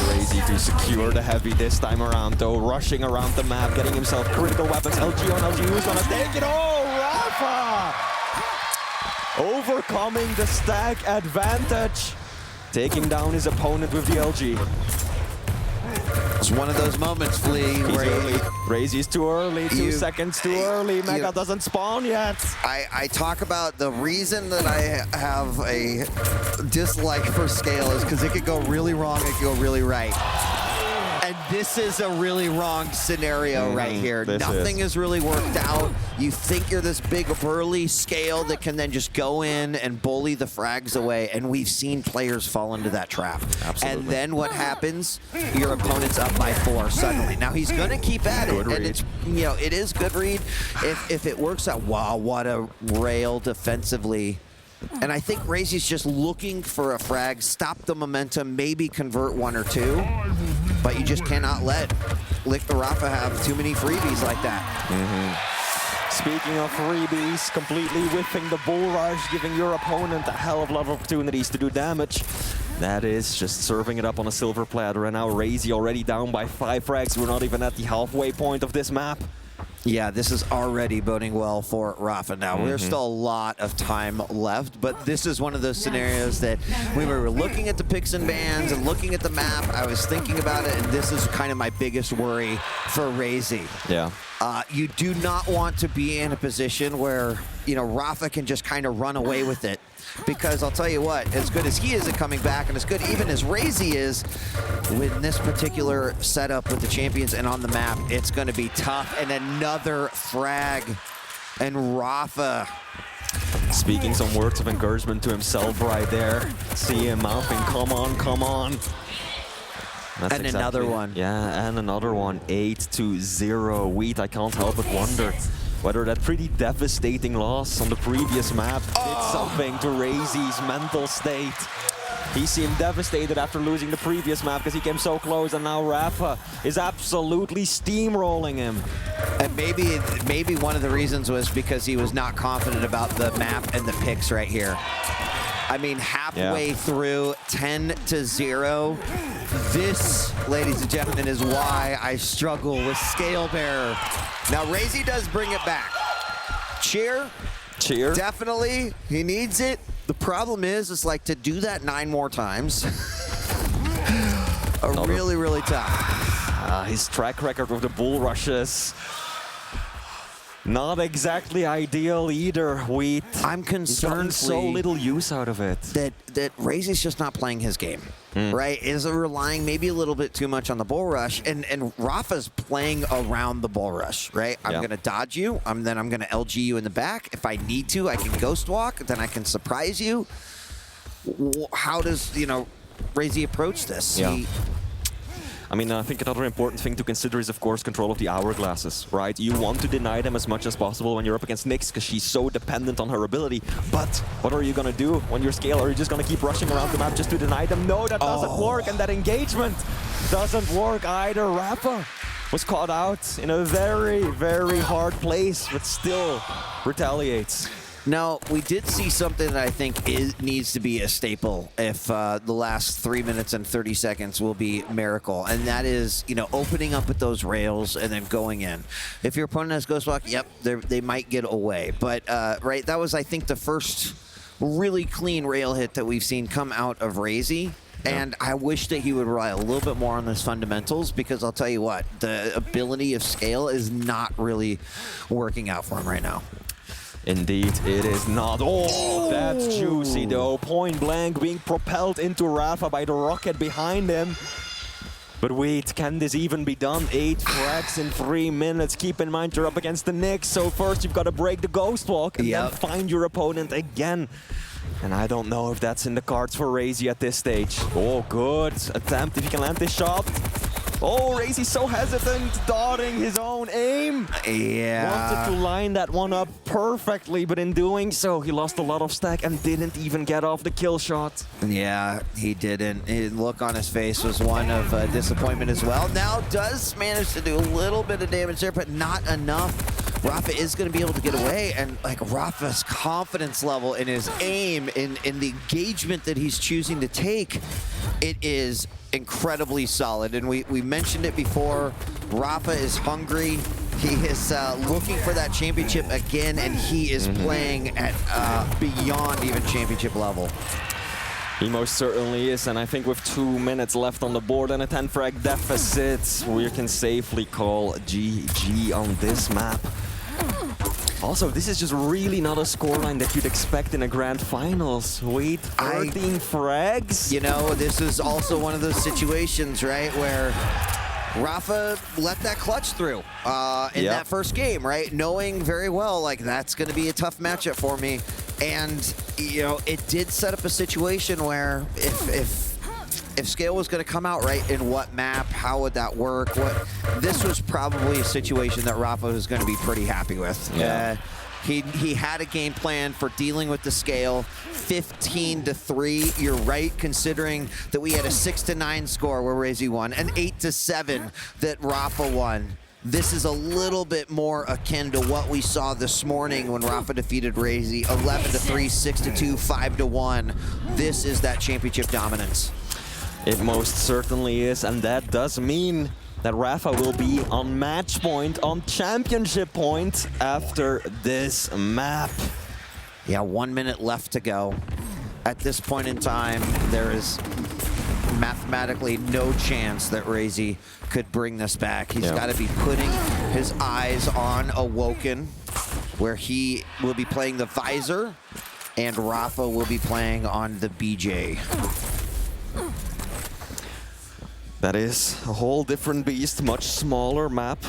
Raisy to secure the heavy this time around, though, rushing around the map, getting himself critical weapons. LG on LG, who's gonna take it? rapha! Overcoming the stack advantage, taking down his opponent with the LG. It's one of those moments, Flea, where Raisy's too early, 2 seconds too early. Mega doesn't spawn yet. I talk about the reason that I have a dislike for scale is because it could go really wrong, it could go really right. And this is a really wrong scenario right here. Nothing is really worked out. You think you're this big burly scale that can then just go in and bully the frags away, and we've seen players fall into that trap. Absolutely. And then what happens? Your opponent's up by 4 suddenly. Now he's going to keep at it, and it's, you know, it is good read if it works out. Wow, what a rail defensively. And I think Raisy's just looking for a frag, stop the momentum, maybe convert 1 or 2. But you just cannot let rapha have too many freebies like that. Speaking of freebies, completely whiffing the bull rush, giving your opponent a hell of a lot of opportunities to do damage. That is just serving it up on a silver platter. And now Raisy already down by 5 frags. We're not even at the halfway point of this map. Yeah, this is already boding well for rapha now. There's still a lot of time left, but this is one of those scenarios that we were looking at the picks and bans and looking at the map. I was thinking about it, and this is kind of my biggest worry for Raisy. Yeah. You do not want to be in a position where, you know, rapha can just kind of run away with it. Because I'll tell you what, as good as he is at coming back, and as good even as Raisy is, with this particular setup with the champions and on the map, it's going to be tough. And another frag, and rapha. Speaking some words of encouragement to himself right there. See him mouthing, come on, come on. That's and another one. Yeah, and another one, 8-0. Wheat, I can't help but wonder whether that pretty devastating loss on the previous map did something to Raisy's mental state. He seemed devastated after losing the previous map because he came so close, and now rapha is absolutely steamrolling him. And maybe one of the reasons was because he was not confident about the map and the picks right here. I mean, halfway through, 10-0. This, ladies and gentlemen, is why I struggle with Scale Bearer. Now, Raisy does bring it back. Cheer. Cheer. Definitely, he needs it. The problem is, it's like to do that 9 more times. Really tough. His track record with the bull rushes. Not exactly ideal either, Wheat. I'm concerned so little use out of it. that Raisy's just not playing his game, right? Is relying maybe a little bit too much on the bull rush, and Rapha's playing around the bull rush, right? I'm going to dodge you, then I'm going to LG you in the back. If I need to, I can ghost walk, then I can surprise you. How does, Raisy approach this? Yeah. I mean, I think another important thing to consider is, of course, control of the hourglasses, right? You want to deny them as much as possible when you're up against Nyx because she's so dependent on her ability. But what are you going to do when you're Scale? Are you just going to keep rushing around the map just to deny them? No, that doesn't work, and that engagement doesn't work either. Rapha was caught out in a very, very hard place, but still retaliates. Now, we did see something that I think needs to be a staple if the last 3 minutes and 30 seconds will be miracle, and that is, opening up with those rails and then going in. If your opponent has Ghost Walk, yep, they might get away. But, right, that was, I think, the first really clean rail hit that we've seen come out of Raisy. And I wish that he would rely a little bit more on his fundamentals, because I'll tell you what, the ability of Scale is not really working out for him right now. Indeed, it is not. Oh, that's juicy, though. Point blank being propelled into Rapha by the rocket behind him. But wait, can this even be done? 8 frags in 3 minutes. Keep in mind, you're up against the Nyx, so first you've got to break the Ghost Walk and then find your opponent again. And I don't know if that's in the cards for Raisy at this stage. Oh, good attempt if he can land this shot. Oh, Raisy's so hesitant, dodging his own aim. Yeah. Wanted to line that one up perfectly, but in doing so, he lost a lot of stack and didn't even get off the kill shot. Yeah, he didn't. His look on his face was one of disappointment as well. Now does manage to do a little bit of damage there, but not enough. Rapha is going to be able to get away, and like Rapha's confidence level in his aim, in the engagement that he's choosing to take, it is incredibly solid. And we mentioned it before, Rapha is hungry. He is looking for that championship again, and he is playing at beyond even championship level. He most certainly is, and I think with 2 minutes left on the board and a 10 frag deficit, we can safely call GG on this map. Also, this is just really not a scoreline that you'd expect in a grand finals. Wait, 13 frags? This is also one of those situations, right, where Rapha let that clutch through in that first game, right? Knowing very well, like, that's going to be a tough matchup for me. And, it did set up a situation where if Scale was going to come out, right, in what map, how would that work? This was probably a situation that Rapha was going to be pretty happy with. Yeah. He had a game plan for dealing with the Scale. 15-3, you're right, considering that we had a 6-9 score where Raisy won, an 8-7 that Rapha won. This is a little bit more akin to what we saw this morning when Rapha defeated Raisy. 11-3, 6-2, 5-1. This is that championship dominance. It most certainly is, and that does mean that Rapha will be on match point, on championship point after this map. Yeah, 1 minute left to go. At this point in time, there is mathematically no chance that Raisy could bring this back. He's got to be putting his eyes on Awoken, where he will be playing the Visor, and Rapha will be playing on the BJ. That is a whole different beast, much smaller map.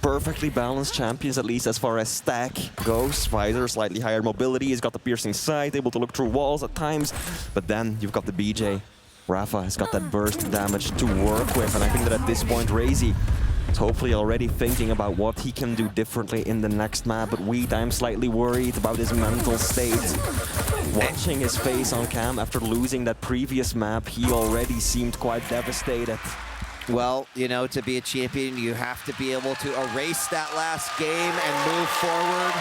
Perfectly balanced champions, at least as far as stack goes. Visor, slightly higher mobility, he's got the piercing sight, able to look through walls at times. But then you've got the BJ. Rapha has got that burst damage to work with, and I think that at this point, Raisy is hopefully already thinking about what he can do differently in the next map. But I'm slightly worried about his mental state. Watching his face on cam after losing that previous map, he already seemed quite devastated. Well, to be a champion, you have to be able to erase that last game and move forward.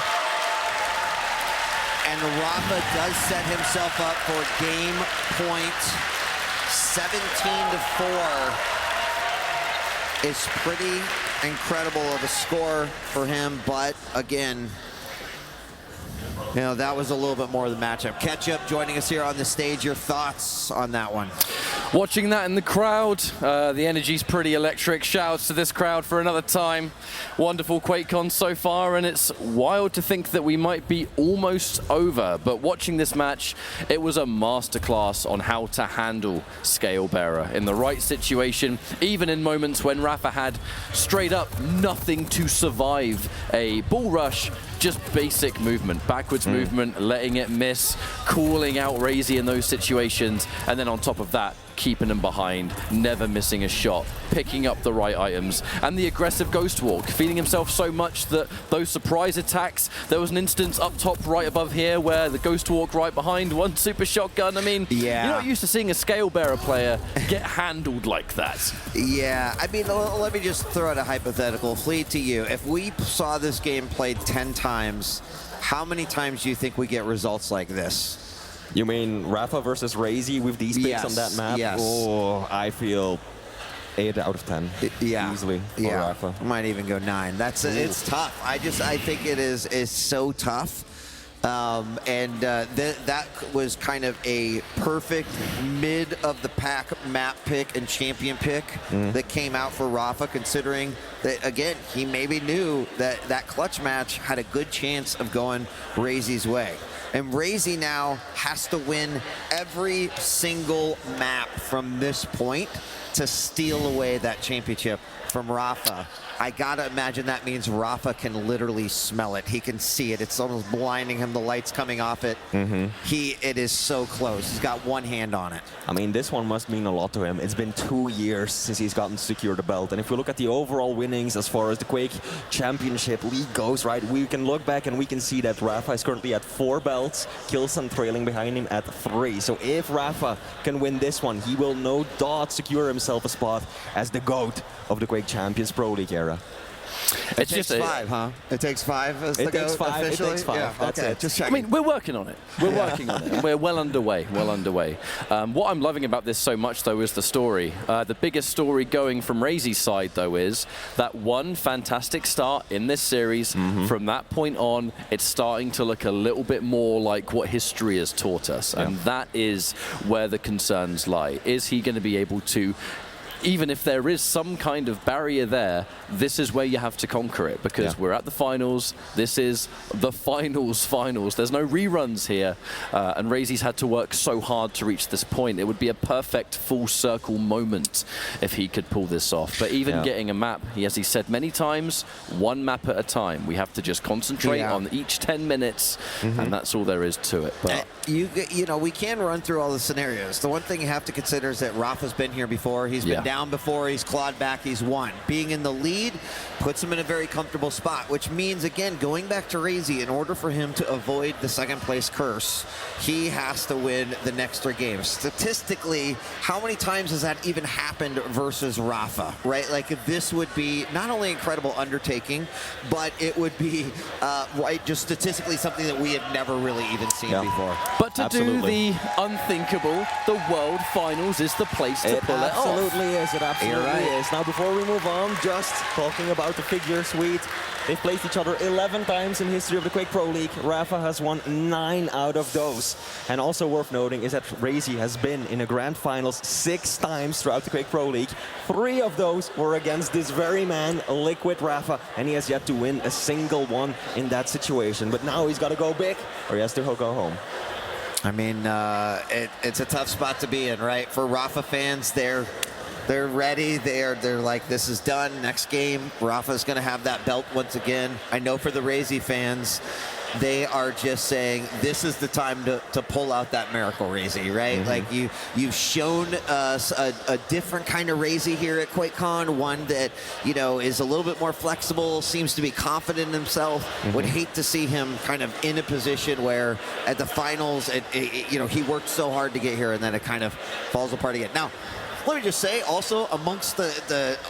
And Rapha does set himself up for game point. 17-4 is pretty incredible of a score for him, but again, that was a little bit more of the matchup. Ketchup joining us here on the stage. Your thoughts on that one? Watching that in the crowd, the energy's pretty electric. Shouts to this crowd for another time. Wonderful QuakeCon so far, and it's wild to think that we might be almost over. But watching this match, it was a masterclass on how to handle Scalebearer in the right situation, even in moments when rapha had straight up nothing to survive a bull rush. Just basic movement, backwards movement, letting it miss, calling out raisy in those situations, and then on top of that, keeping him behind, never missing a shot, picking up the right items, and the aggressive ghost walk, feeding himself so much that those surprise attacks, there was an instance up top right above here where the ghost walk right behind, one super shotgun. I mean, you're not used to seeing a Scalebearer player get handled like that. Yeah, I mean, let me just throw out a hypothetical. Fleet to you, if we saw this game played 10 times, how many times do you think we get results like this? You mean rapha versus raisy with these picks on that map? Yes. Oh, I feel 8 out of 10. Easily. Yeah. Rapha. Might even go 9. That's it's tough. I think it is so tough. That was kind of a perfect mid of the pack map pick and champion pick that came out for rapha, considering that, again, he maybe knew that that clutch match had a good chance of going raisy's way. And raisy now has to win every single map from this point to steal away that championship from rapha. I gotta imagine that means rapha can literally smell it. He can see it. It's almost blinding him, the lights coming off it. It is so close. He's got one hand on it. I mean, this one must mean a lot to him. It's been 2 years since he's gotten to secure the belt. And if we look at the overall winnings as far as the Quake Championship League goes, right, we can look back and we can see that rapha is currently at 4 belts, Killson trailing behind him at 3. So if rapha can win this one, he will no doubt secure himself a spot as the GOAT of the Quake Champions Pro League era. It takes 5, huh? It takes 5 as the GOAT officially? It takes 5. Yeah, That's it. Just I checking. mean, we're working on it. We're working on it. We're well underway. Well underway. What I'm loving about this so much, though, is the story. The biggest story going from raisy's side, though, is that one fantastic start in this series. From that point on, it's starting to look a little bit more like what history has taught us, and that is where the concerns lie. Is he going to be able to? Even if there is some kind of barrier there, this is where you have to conquer it, because we're at the finals. This is the finals. There's no reruns here, and raisy's had to work so hard to reach this point. It would be a perfect full circle moment if he could pull this off. But even getting a map, as he said many times, one map at a time. We have to just concentrate on each 10 minutes, and that's all there is to it. But you know, we can run through all the scenarios. The one thing you have to consider is that rapha's been here before. He's been down before, he's clawed back, he's won. Being in the lead puts him in a very comfortable spot, which means, again, going back to raisy, in order for him to avoid the second place curse, he has to win the next 3 games. Statistically, how many times has that even happened versus rapha, right? Like, this would be not only an incredible undertaking, but it would be, right, just statistically something that we had never really even seen before. But to do the unthinkable, the World Finals is the place to pull it off. Absolutely is. It absolutely is. Now, before we move on, just talking about the figure suite. They've placed each other 11 times in history of the Quake Pro League. rapha has won 9 out of those. And also worth noting is that raisy has been in a grand finals 6 times throughout the Quake Pro League. 3 of those were against this very man, Liquid rapha, and he has yet to win a single one in that situation. But now he's got to go big, or he has to go home. I mean, it's a tough spot to be in, right? For rapha fans, they're ready. They're like, this is done. Next game, rapha's going to have that belt once again. I know for the raisy fans, they are just saying this is the time to pull out that miracle raisy, right? Like you've shown us a different kind of raisy here at QuakeCon, one that, you know, is a little bit more flexible, seems to be confident in himself. Would hate to see him kind of in a position where at the finals, you know, he worked so hard to get here and then it kind of falls apart again. Now, let me just say, also, amongst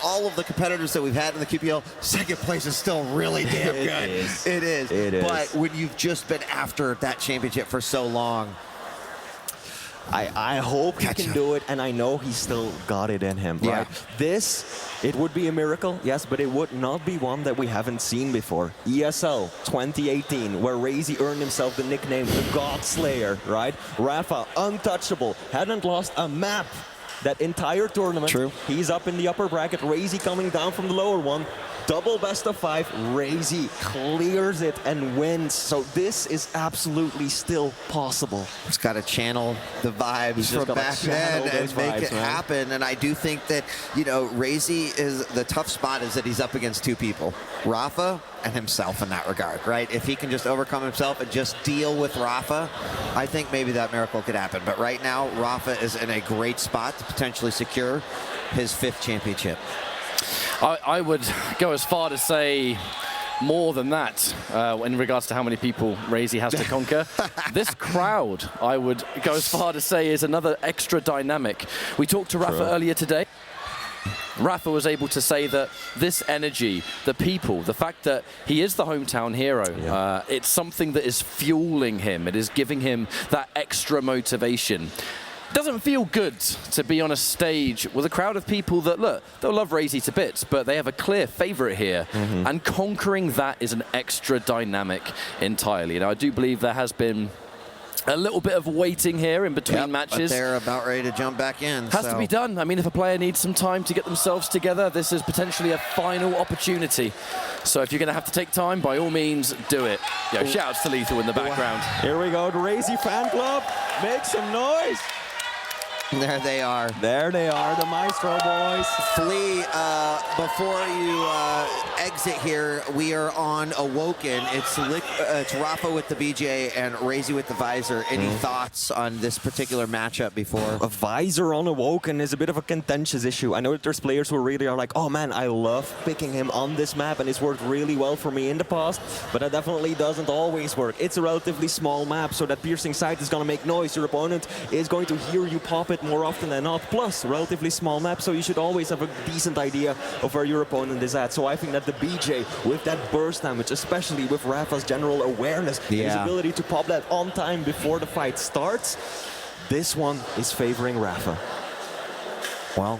all of the competitors that we've had in the QPL, second place is still really damn good. It is. But when you've just been after that championship for so long, I hope he can do it, and I know he's still got it in him, right? It would be a miracle, yes, but it would not be one that we haven't seen before. ESL 2018, where raisy earned himself the nickname the God Slayer, right? rapha, untouchable, hadn't lost a map that entire tournament. True. He's up in the upper bracket. Raisy coming down from the lower one. Double best of 5. Raisy clears it and wins. So this is absolutely still possible. He's got to channel the vibes from back then and make it happen. And I do think that, you know, Raisy is the tough spot is that he's up against 2 people, Rapha and himself in that regard, right? If he can just overcome himself and just deal with Rapha, I think maybe that miracle could happen. But right now, Rapha is in a great spot to potentially secure his 5th championship. I would go as far to say more than that in regards to how many people Raisy has to conquer. This crowd, I would go as far to say, is another extra dynamic. We talked to Rapha earlier today. Rapha was able to say that this energy, the people, the fact that he is the hometown hero, it's something that is fueling him. It is giving him that extra motivation. Doesn't feel good to be on a stage with a crowd of people that, look, they'll love Raisy to bits, but they have a clear favorite here. And conquering that is an extra dynamic entirely. Now, I do believe there has been a little bit of waiting here in between matches. But they're about ready to jump back in. Has to be done. I mean, if a player needs some time to get themselves together, this is potentially a final opportunity. So if you're going to have to take time, by all means, do it. Yo, shout outs to Lethal in the background. Here we go, the Raisy fan club. Make some noise. There they are. There they are, the Maestro boys. Flea, before you exit here, we are on Awoken. It's Rapha with the BJ and Raisy with the Visor. Any thoughts on this particular matchup before? A Visor on Awoken is a bit of a contentious issue. I know that there's players who really are like, oh man, I love picking him on this map and it's worked really well for me in the past, but that definitely doesn't always work. It's a relatively small map, so that piercing sight is going to make noise. Your opponent is going to hear you pop it more often than not. Plus, relatively small map, so you should always have a decent idea of where your opponent is at. So I think that the BJ, with that burst damage, especially with Rapha's general awareness, his ability to pop that on time before the fight starts, this one is favoring Rapha. Well,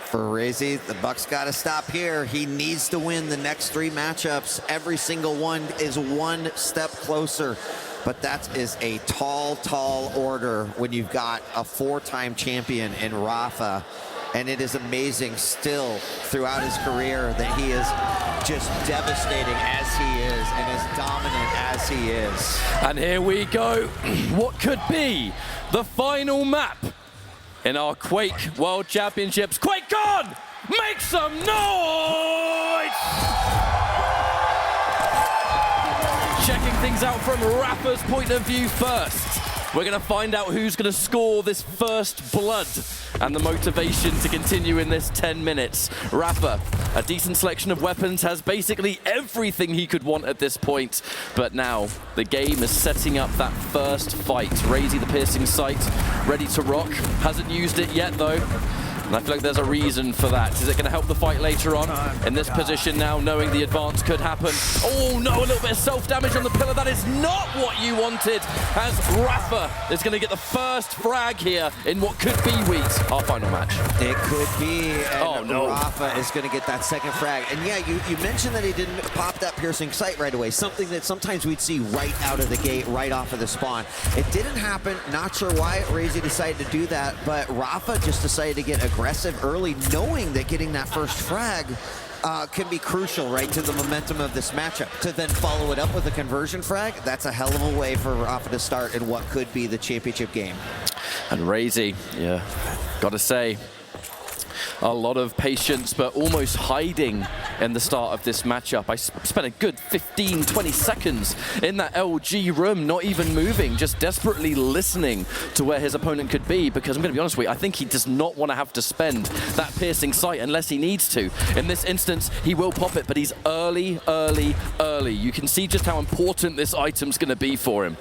for Raisy, the Buck's got to stop here. He needs to win the next 3 matchups. Every single one is one step closer. But that is a tall, tall order when you've got a 4-time champion in Rapha. And it is amazing still throughout his career that he is just devastating as he is and as dominant as he is. And here we go. What could be the final map in our Quake World Championships? QuakeCon! Make some noise! Checking things out from Rapha's point of view first. We're going to find out who's going to score this first blood and the motivation to continue in this 10 minutes. Rapha, a decent selection of weapons, has basically everything he could want at this point. But now the game is setting up that first fight. Raisy, the piercing sight, ready to rock. Hasn't used it yet though. And I feel like there's a reason for that. Is it going to help the fight later on? In this position now, knowing the advance could happen. Oh no, a little bit of self-damage on the pillar. That is not what you wanted, as Rapha is going to get the first frag here in what could be Wheat, our final match. It could be, and oh, no. Rapha is going to get that second frag. And yeah, you mentioned that he didn't pop that piercing sight right away, something that sometimes we'd see right out of the gate, right off of the spawn. It didn't happen, not sure why Raisy decided to do that, but Rapha just decided to get aggressive early, knowing that getting that first frag can be crucial, right, to the momentum of this matchup. To then follow it up with a conversion frag, that's a hell of a way for Rapha to start in what could be the championship game. And Raisy, yeah, gotta say, a lot of patience, but almost hiding in the start of this matchup. I spent a good 15, 20 seconds in that LG room, not even moving, just desperately listening to where his opponent could be, because I'm going to be honest with you, I think he does not want to have to spend that piercing sight unless he needs to. In this instance, he will pop it, but he's early, early, early. You can see just how important this item's going to be for him.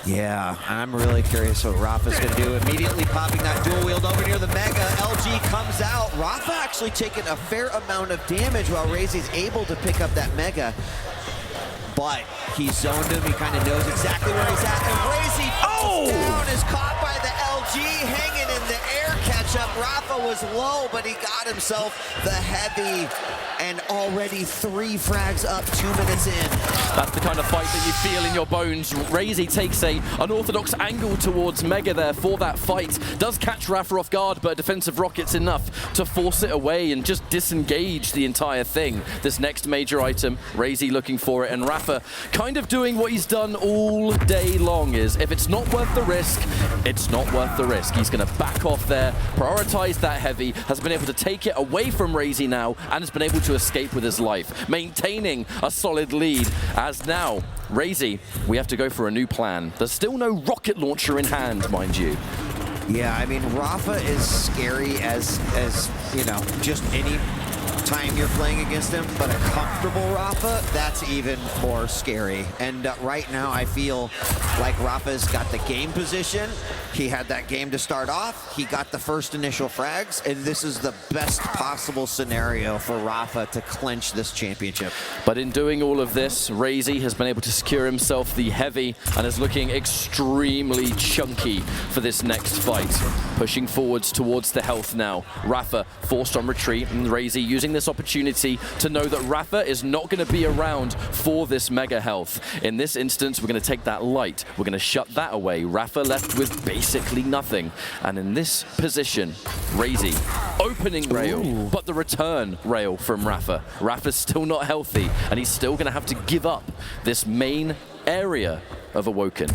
Yeah, I'm really curious what Rapha's going to do. Immediately popping that dual wield over near the Mega. LG comes out. Rapha actually taking a fair amount of damage while Raisy's able to pick up that Mega. But He zoned him. He kind of knows exactly where he's at. And raisy down is caught by the LG, hanging in the air catch-up. Rapha was low, but he got himself the heavy, and already 3 frags up 2 minutes in. That's the kind of fight that you feel in your bones. Raisy takes an unorthodox angle towards Mega there for that fight. Does catch Rapha off guard, but a defensive rocket's enough to force it away and just disengage the entire thing. This next major item, Raisy looking for it, and Rapha kind of doing what he's done all day long is, if it's not worth the risk, it's not worth the risk. He's going to back off there, prioritize that heavy, has been able to take it away from Raisy now, and has been able to escape with his life, maintaining a solid lead. As now, Raisy, we have to go for a new plan. There's still no rocket launcher in hand, mind you. Yeah, I mean, Rapha is scary as you know, just any time you're playing against him, but a comfortable Rapha, that's even more scary. And right now, I feel like Rapha's got the game position. He had that game to start off. He got the first initial frags, and this is the best possible scenario for Rapha to clinch this championship. But in doing all of this, Raisy has been able to secure himself the heavy and is looking extremely chunky for this next fight. Pushing forwards towards the health now. Rapha forced on retreat, and Raisy using this opportunity to know that Rapha is not going to be around for this mega health. In this instance, we're going to take that light. We're going to shut that away. Rapha left with basically nothing. And in this position, Raisy opening rail, but the return rail from Rapha. Rapha's still not healthy, and he's still going to have to give up this main area of Awoken.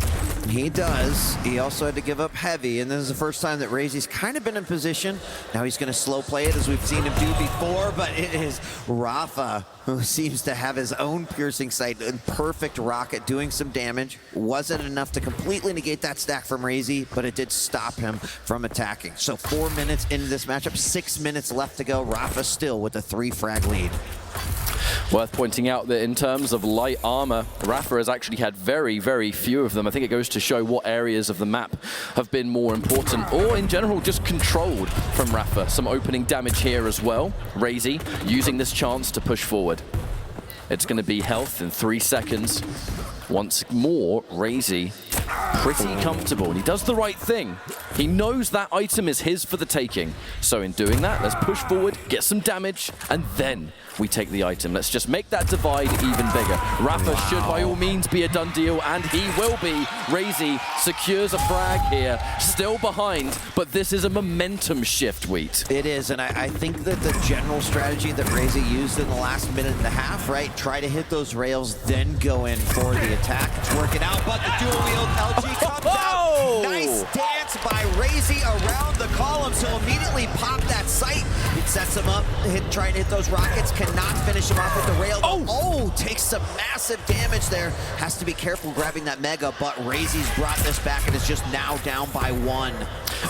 He does. He also had to give up heavy, and this is the first time that Raisy's kind of been in position. Now he's going to slow play it as we've seen him do before, but it is Rapha who seems to have his own piercing sight and perfect rocket doing some damage. Wasn't enough to completely negate that stack from Raisy, but it did stop him from attacking. So 4 minutes into this matchup, 6 minutes left to go. Rapha still with a 3 frag lead. Worth pointing out that in terms of light armor, Rapha has actually had very, very few of them. I think it goes to show what areas of the map have been more important, or in general, just controlled from Rapha. Some opening damage here as well. Raisy using this chance to push forward. It's going to be health in 3 seconds. Once more, Raisy pretty comfortable, and he does the right thing. He knows that item is his for the taking. So in doing that, let's push forward, get some damage, and then we take the item. Let's just make that divide even bigger. Rapha should by all means be a done deal, and he will be. Raisy secures a frag here, still behind, but this is a momentum shift, Wheat. It is, and I think that the general strategy that Raisy used in the last minute and a half, right? Try to hit those rails, then go in for the attack. It's working out, but the dual wield LG comes out. Nice dance by Raisy around the columns. He'll immediately pop that sight. It sets him up, trying to hit those rockets. Cannot finish him off with the rail. Oh, takes some massive damage there. Has to be careful grabbing that mega, but Raisy's brought this back and is just now down by 1.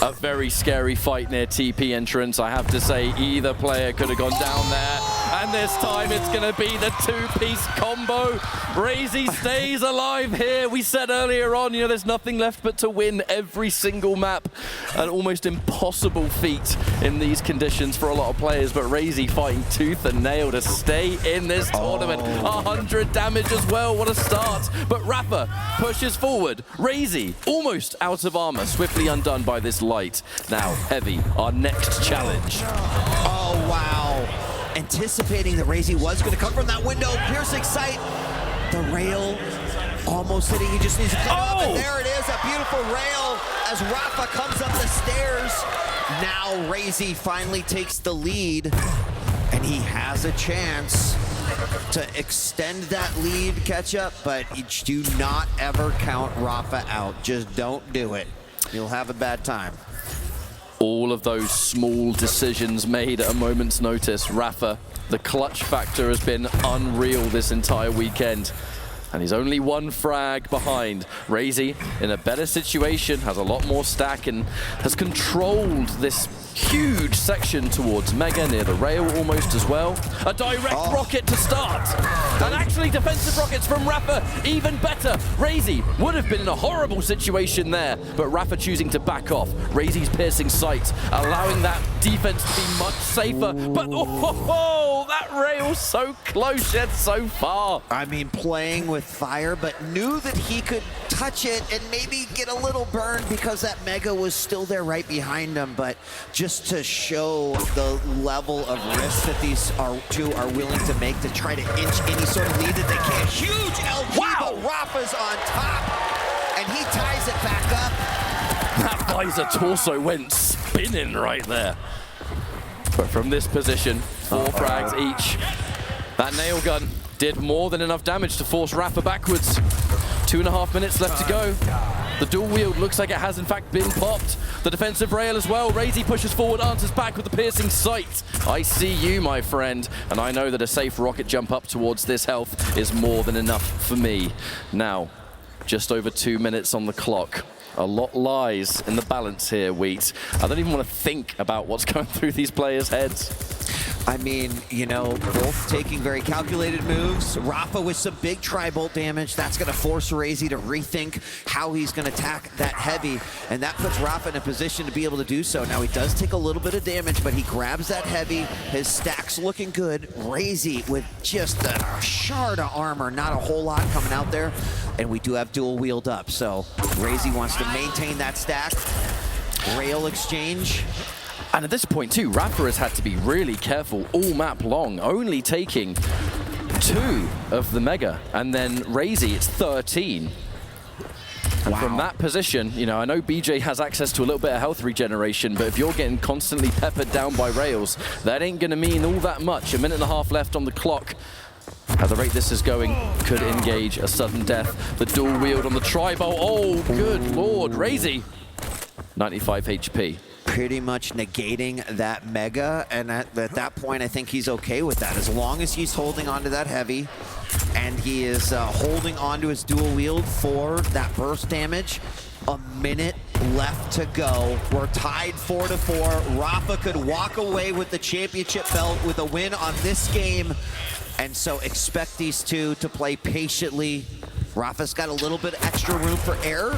A very scary fight near TP entrance. I have to say, either player could have gone down there. And this time it's going to be the 2-piece combo. Raisy stays alive here. We said earlier on, you know, there's nothing left but to win every single map. An almost impossible feat in these conditions for a lot of players, but Raisy fighting tooth and nail to stay in this tournament. 100 damage as well, what a start. But Rapha pushes forward. Raisy almost out of armor, swiftly undone by this light. Now, Heavy, our next challenge. Oh, wow. Anticipating that Raisy was going to come from that window. Piercing sight. The rail almost hitting. He just needs to come up, and there it is. A beautiful rail as Rapha comes up the stairs. Now Raisy finally takes the lead, and he has a chance to extend that lead, catch up, but do not ever count Rapha out. Just don't do it. You'll have a bad time. All of those small decisions made at a moment's notice. Rapha, the clutch factor has been unreal this entire weekend. And he's only 1 frag behind. Raisy in a better situation, has a lot more stack, and has controlled this huge section towards Mega near the rail almost as well. A direct rocket to start. And actually defensive rockets from Rapha, even better. Raisy would have been in a horrible situation there, but Rapha choosing to back off. Raisy's piercing sight, allowing that defense to be much safer. But that rail so close yet so far. I mean, playing with with fire, but knew that he could touch it and maybe get a little burn because that Mega was still there right behind him. But just to show the level of risk that these two are willing to make to try to inch any sort of lead that they can. Huge LG, but Rapha's on top, and he ties it back up. That visor torso went spinning right there. But from this position, 4 frags each. That nail gun did more than enough damage to force Rapha backwards. 2.5 minutes left to go. The dual wield looks like it has in fact been popped. The defensive rail as well. Raisy pushes forward, answers back with the piercing sight. I see you, my friend, and I know that a safe rocket jump up towards this health is more than enough for me. Now, just over 2 minutes on the clock. A lot lies in the balance here, Wheat. I don't even want to think about what's going through these players' heads. I mean, you know, both taking very calculated moves. Rapha with some big tri-bolt damage. That's going to force Raisy to rethink how he's going to attack that heavy. And that puts Rapha in a position to be able to do so. Now, he does take a little bit of damage, but he grabs that heavy. His stack's looking good. Raisy with just a shard of armor. Not a whole lot coming out there. And we do have dual wield up. So Raisy wants to maintain that stack. Rail exchange. And at this point too, Rapha has had to be really careful all map long, only taking 2 of the Mega, and then Raisy, it's 13. And from that position, you know, I know BJ has access to a little bit of health regeneration, but if you're getting constantly peppered down by rails, that ain't gonna mean all that much. 1.5 minutes left on the clock. At the rate this is going, could engage a sudden death. The dual wield on the tri-bolt, oh good lord, Raisy, 95 HP. Pretty much negating that Mega, and at that point I think he's okay with that as long as he's holding on to that heavy and he is holding on to his dual wield for that burst damage. 1 minute left to go. We're tied 4-4. Rapha could walk away with the championship belt with a win on this game, and so expect these two to play patiently. Rapha's got a little bit extra room for error,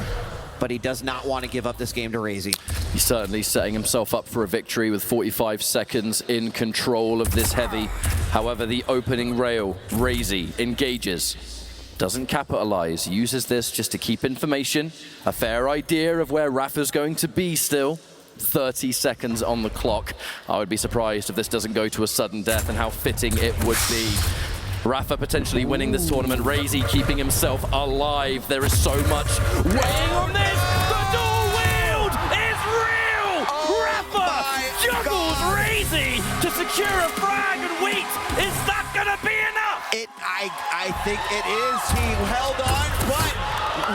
but he does not want to give up this game to Raisy. He's certainly setting himself up for a victory with 45 seconds in control of this heavy. However, the opening rail, Raisy engages, doesn't capitalize, uses this just to keep information, a fair idea of where Rapha's going to be still. 30 seconds on the clock. I would be surprised if this doesn't go to a sudden death, and how fitting it would be. Rapha potentially winning this tournament. Raisy keeping himself alive. There is so much weighing on this. The dual wield is real. Rapha juggles Raisy to secure a frag, and Wheat, is that gonna be enough? I think it is. He held on, but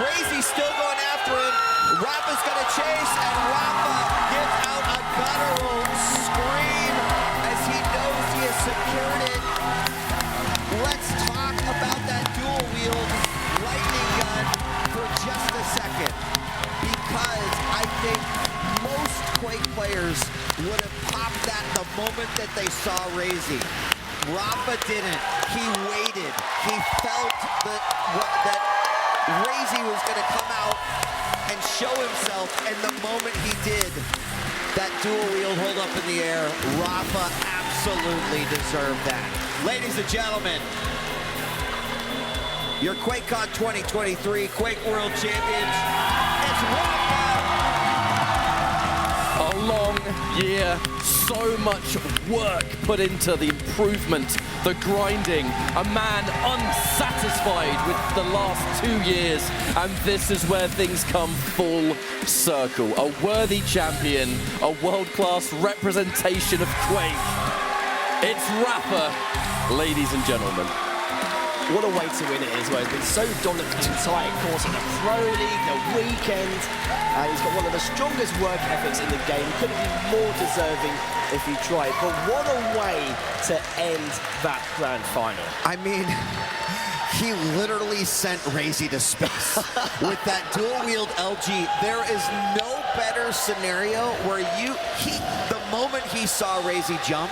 Raisy's still going after him. Rapha's gonna chase, and Rapha gives out a guttural scream as he knows he has secured it. Let's talk about that dual wield lightning gun for just a second, because I think most Quake players would have popped that the moment that they saw Raisy. Rapha didn't. He waited. He felt that Raisy was going to come out and show himself, and the moment he did, that dual wield hold up in the air, Rapha absolutely deserved that. Ladies and gentlemen, your QuakeCon 2023 Quake World Champions, it's Rapha! A long year, so much work put into the improvement, the grinding, a man unsatisfied with the last 2 years, and this is where things come full circle. A worthy champion, a world-class representation of Quake. It's Rapha, ladies and gentlemen. What a way to win it is, where he's been so dominant for the entire course of the Pro League, the weekend, and he's got one of the strongest work ethics in the game. Couldn't be more deserving if he tried. But what a way to end that grand final. I mean, he literally sent Raisy to space with that dual wield LG. There is no better scenario where the moment he saw Raisy jump,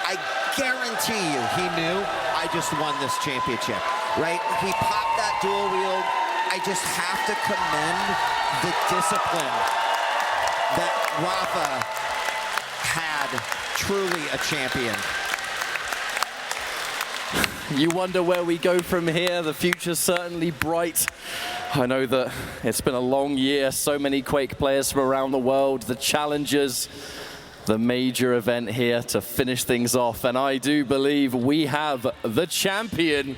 I guarantee you he knew, I just won this championship, right? He popped that dual wield. I just have to commend the discipline that Rapha had. Truly a champion. You wonder where we go from here. The future's certainly bright. I know that it's been a long year. So many Quake players from around the world, the challengers, the major event here to finish things off. And I do believe we have the champion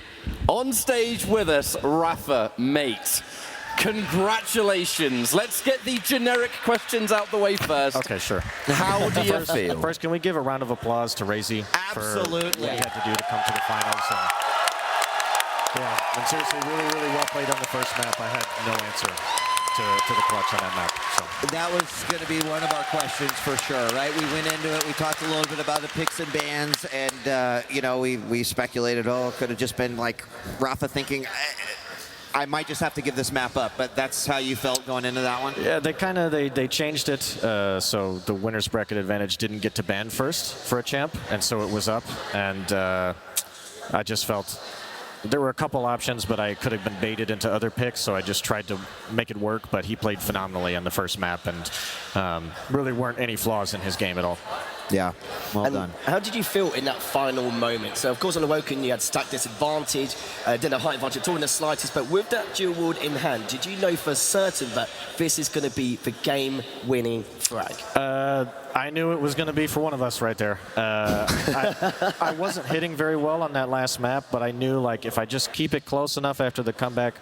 on stage with us, rapha, mate. Congratulations. Let's get the generic questions out the way first. Okay, sure. How do you feel? First, can we give a round of applause to Raisy Absolutely. for what he had to do to come to the finals? And, yeah, and seriously, really, really well played on the first map. I had no answer to the clutch on that map. So. That was going to be one of our questions for sure, right? We went into it, we talked a little bit about the picks and bans, and, you know, we speculated, oh, it could have just been like rapha thinking, I might just have to give this map up, but that's how you felt going into that one? Yeah, they changed it so the winner's bracket advantage didn't get to ban first for a champ, and so it was up, and I just felt there were a couple options, but I could have been baited into other picks, so I just tried to make it work, but he played phenomenally on the first map, and really weren't any flaws in his game at all. Yeah, well done. How did you feel in that final moment? So, of course, on Awoken, you had stack disadvantage, didn't have height advantage at all in the slightest, but with that dual wield in hand, did you know for certain that this is going to be the game-winning frag? I knew it was going to be for one of us right there. I wasn't hitting very well on that last map, but I knew, like, if I just keep it close enough after the comeback,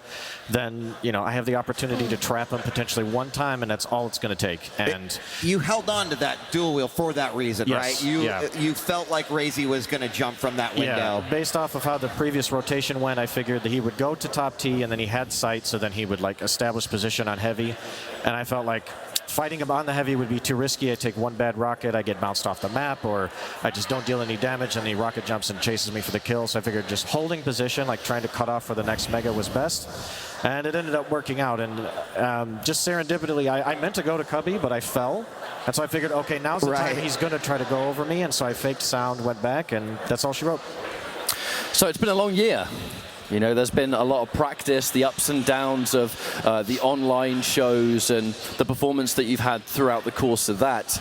then, you know, I have the opportunity to trap him potentially one time, and that's all it's going to take. And you held on to that dual wheel for that reason, yes, right? You felt like Raisy was going to jump from that window. Yeah, based off of how the previous rotation went, I figured that he would go to top T, and then he had sight, so then he would, like, establish position on heavy. And I felt like fighting him on the heavy would be too risky. I take one bad rocket, I get bounced off the map, or I just don't deal any damage, and the rocket jumps and chases me for the kill. So I figured just holding position, like trying to cut off for the next mega, was best. And it ended up working out. And just serendipitously, I meant to go to Cubby, but I fell. And so I figured, okay, now's the time he's going to try to go over me. And so I faked sound, went back, and that's all she wrote. So it's been a long year. You know, there's been a lot of practice, the ups and downs of the online shows and the performance that you've had throughout the course of that,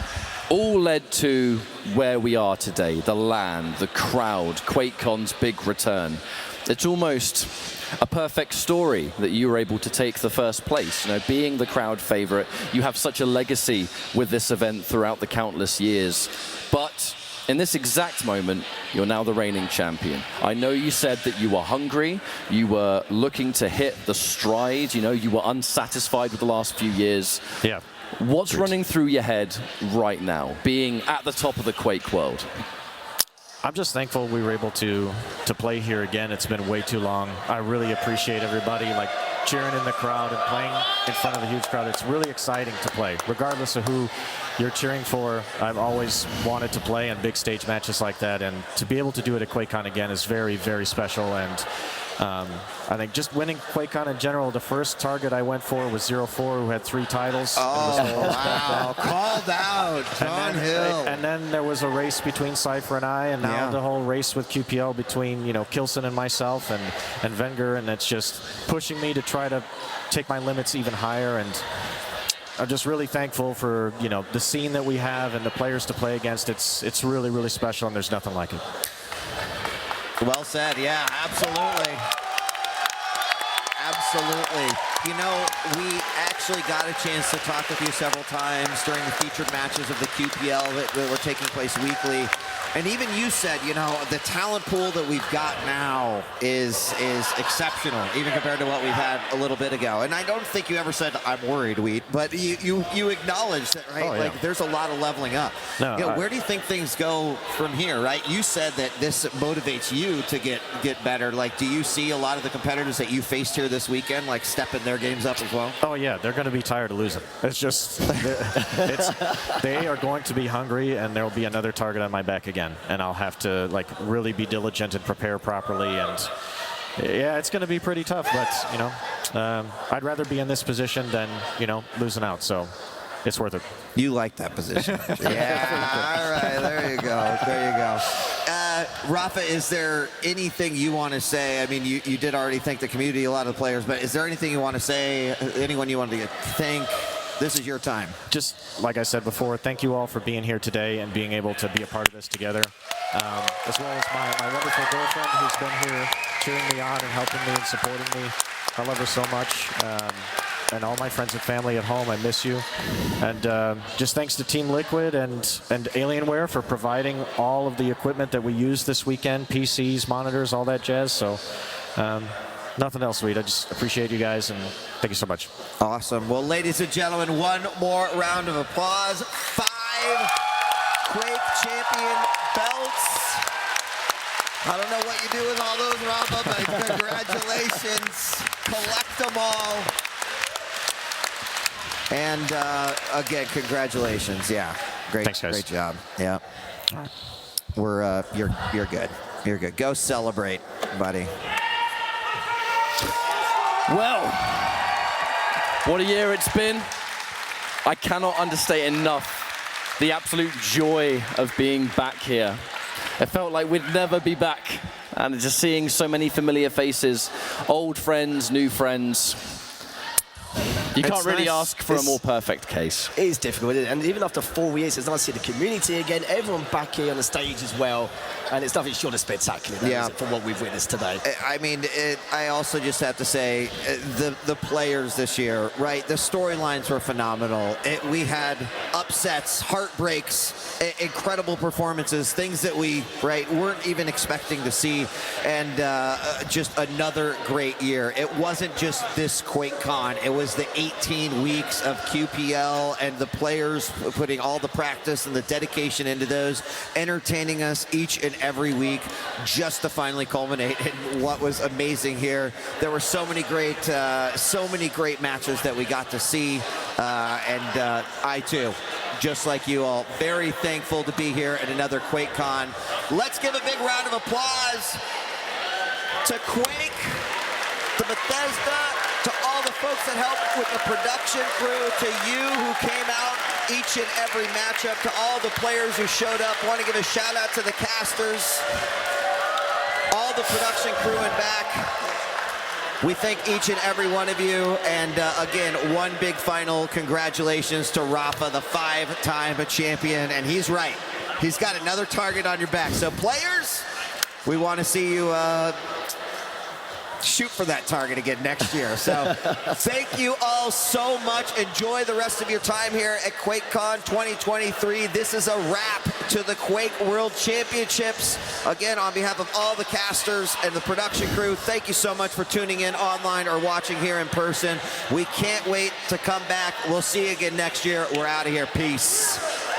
all led to where we are today, the LAN, the crowd, QuakeCon's big return. It's almost a perfect story that you were able to take the first place. You know, being the crowd favorite, you have such a legacy with this event throughout the countless years. But in this exact moment, you're now the reigning champion. I know you said that you were hungry, you were looking to hit the stride, you know, you were unsatisfied with the last few years. Yeah. What's running through your head right now, being at the top of the Quake world? I'm just thankful we were able to play here again. It's been way too long. I really appreciate everybody, like, cheering in the crowd and playing in front of a huge crowd. It's really exciting to play, regardless of who you're cheering for. I've always wanted to play in big stage matches like that, and to be able to do it at QuakeCon again is very, very special. And I think just winning QuakeCon in general, the first target I went for was 0-4, who had 3 titles. Oh, wow. Called out. John Hill. And then there was a race between Cypher and I, and now the whole race with QPL between, you know, Kilson and myself and Wenger, and it's just pushing me to try to take my limits even higher. And I'm just really thankful for, you know, the scene that we have and the players to play against. It's really, really special, and there's nothing like it. Well said. Yeah, absolutely. Absolutely. You know, we actually got a chance to talk with you several times during the featured matches of the QPL that were taking place weekly. And even you said, you know, the talent pool that we've got now is exceptional, even compared to what we've had a little bit ago. And I don't think you ever said, I'm worried, Wheat, but you acknowledged that, right? Oh, yeah. Like, there's a lot of leveling up. No, you know, where do you think things go from here, right? You said that this motivates you to get better. Like, do you see a lot of the competitors that you faced here this weekend, like, stepping their games up as well? Oh, yeah, they're going to be tired of losing. It's just, they are going to be hungry, and there will be another target on my back again. And I'll have to, like, really be diligent and prepare properly. And yeah, it's going to be pretty tough, but, you know, I'd rather be in this position than, you know, losing out. So it's worth it. You like that position. Yeah, all right, there you go. There you go. Rapha, is there anything you want to say? I mean, you did already thank the community, a lot of the players, but is there anything you want to say, anyone you want to thank? This is your time. Just like I said before, thank you all for being here today and being able to be a part of this together. as well as my wonderful girlfriend who's been here cheering me on and helping me and supporting me. I love her so much. And all my friends and family at home, I miss you. And just thanks to Team Liquid and Alienware for providing all of the equipment that we used this weekend, PCs, monitors, all that jazz. So nothing else, Reed. I just appreciate you guys, and thank you so much. Awesome. Well, ladies and gentlemen, one more round of applause. 5 Quake Champion belts. I don't know what you do with all those, Rapha, but congratulations. Collect them all. And again, congratulations. Yeah, great, thanks, guys. Great job. Yeah, we're you're good. You're good. Go celebrate, buddy. Well, what a year it's been. I cannot understate enough the absolute joy of being back here. It felt like we'd never be back, and just seeing so many familiar faces, old friends, new friends. You can't really ask for a more perfect case. It is difficult, isn't it? And even after 4 years, it's nice to see the community again, everyone back here on the stage as well. And it's nothing short of spectacular, is it, from what we've witnessed today. I mean, I also just have to say, the players this year, right? The storylines were phenomenal. We had upsets, heartbreaks, incredible performances, things that we, weren't even expecting to see. And just another great year. It wasn't just this QuakeCon. It was the 18 weeks of QPL and the players putting all the practice and the dedication into those, entertaining us each and every week just to finally culminate in what was amazing here. There were so many great matches that we got to see, and I too, just like you all, very thankful to be here at another QuakeCon. Let's give a big round of applause to Quake, to Bethesda, to all the folks that helped with the production crew, to you who came out each and every matchup, to all the players who showed up. Want to give a shout out to the casters, all the production crew and back. We thank each and every one of you. And again, one big final congratulations to Rapha, the 5-time champion. And he's right. He's got another target on your back. So players, we want to see you shoot for that target again next year. So thank you all so much. Enjoy the rest of your time here at QuakeCon 2023. This is a wrap to the Quake World Championships. Again, on behalf of all the casters and the production crew, thank you so much for tuning in online or watching here in person. We can't wait to come back. We'll see you again next year. We're out of here. Peace.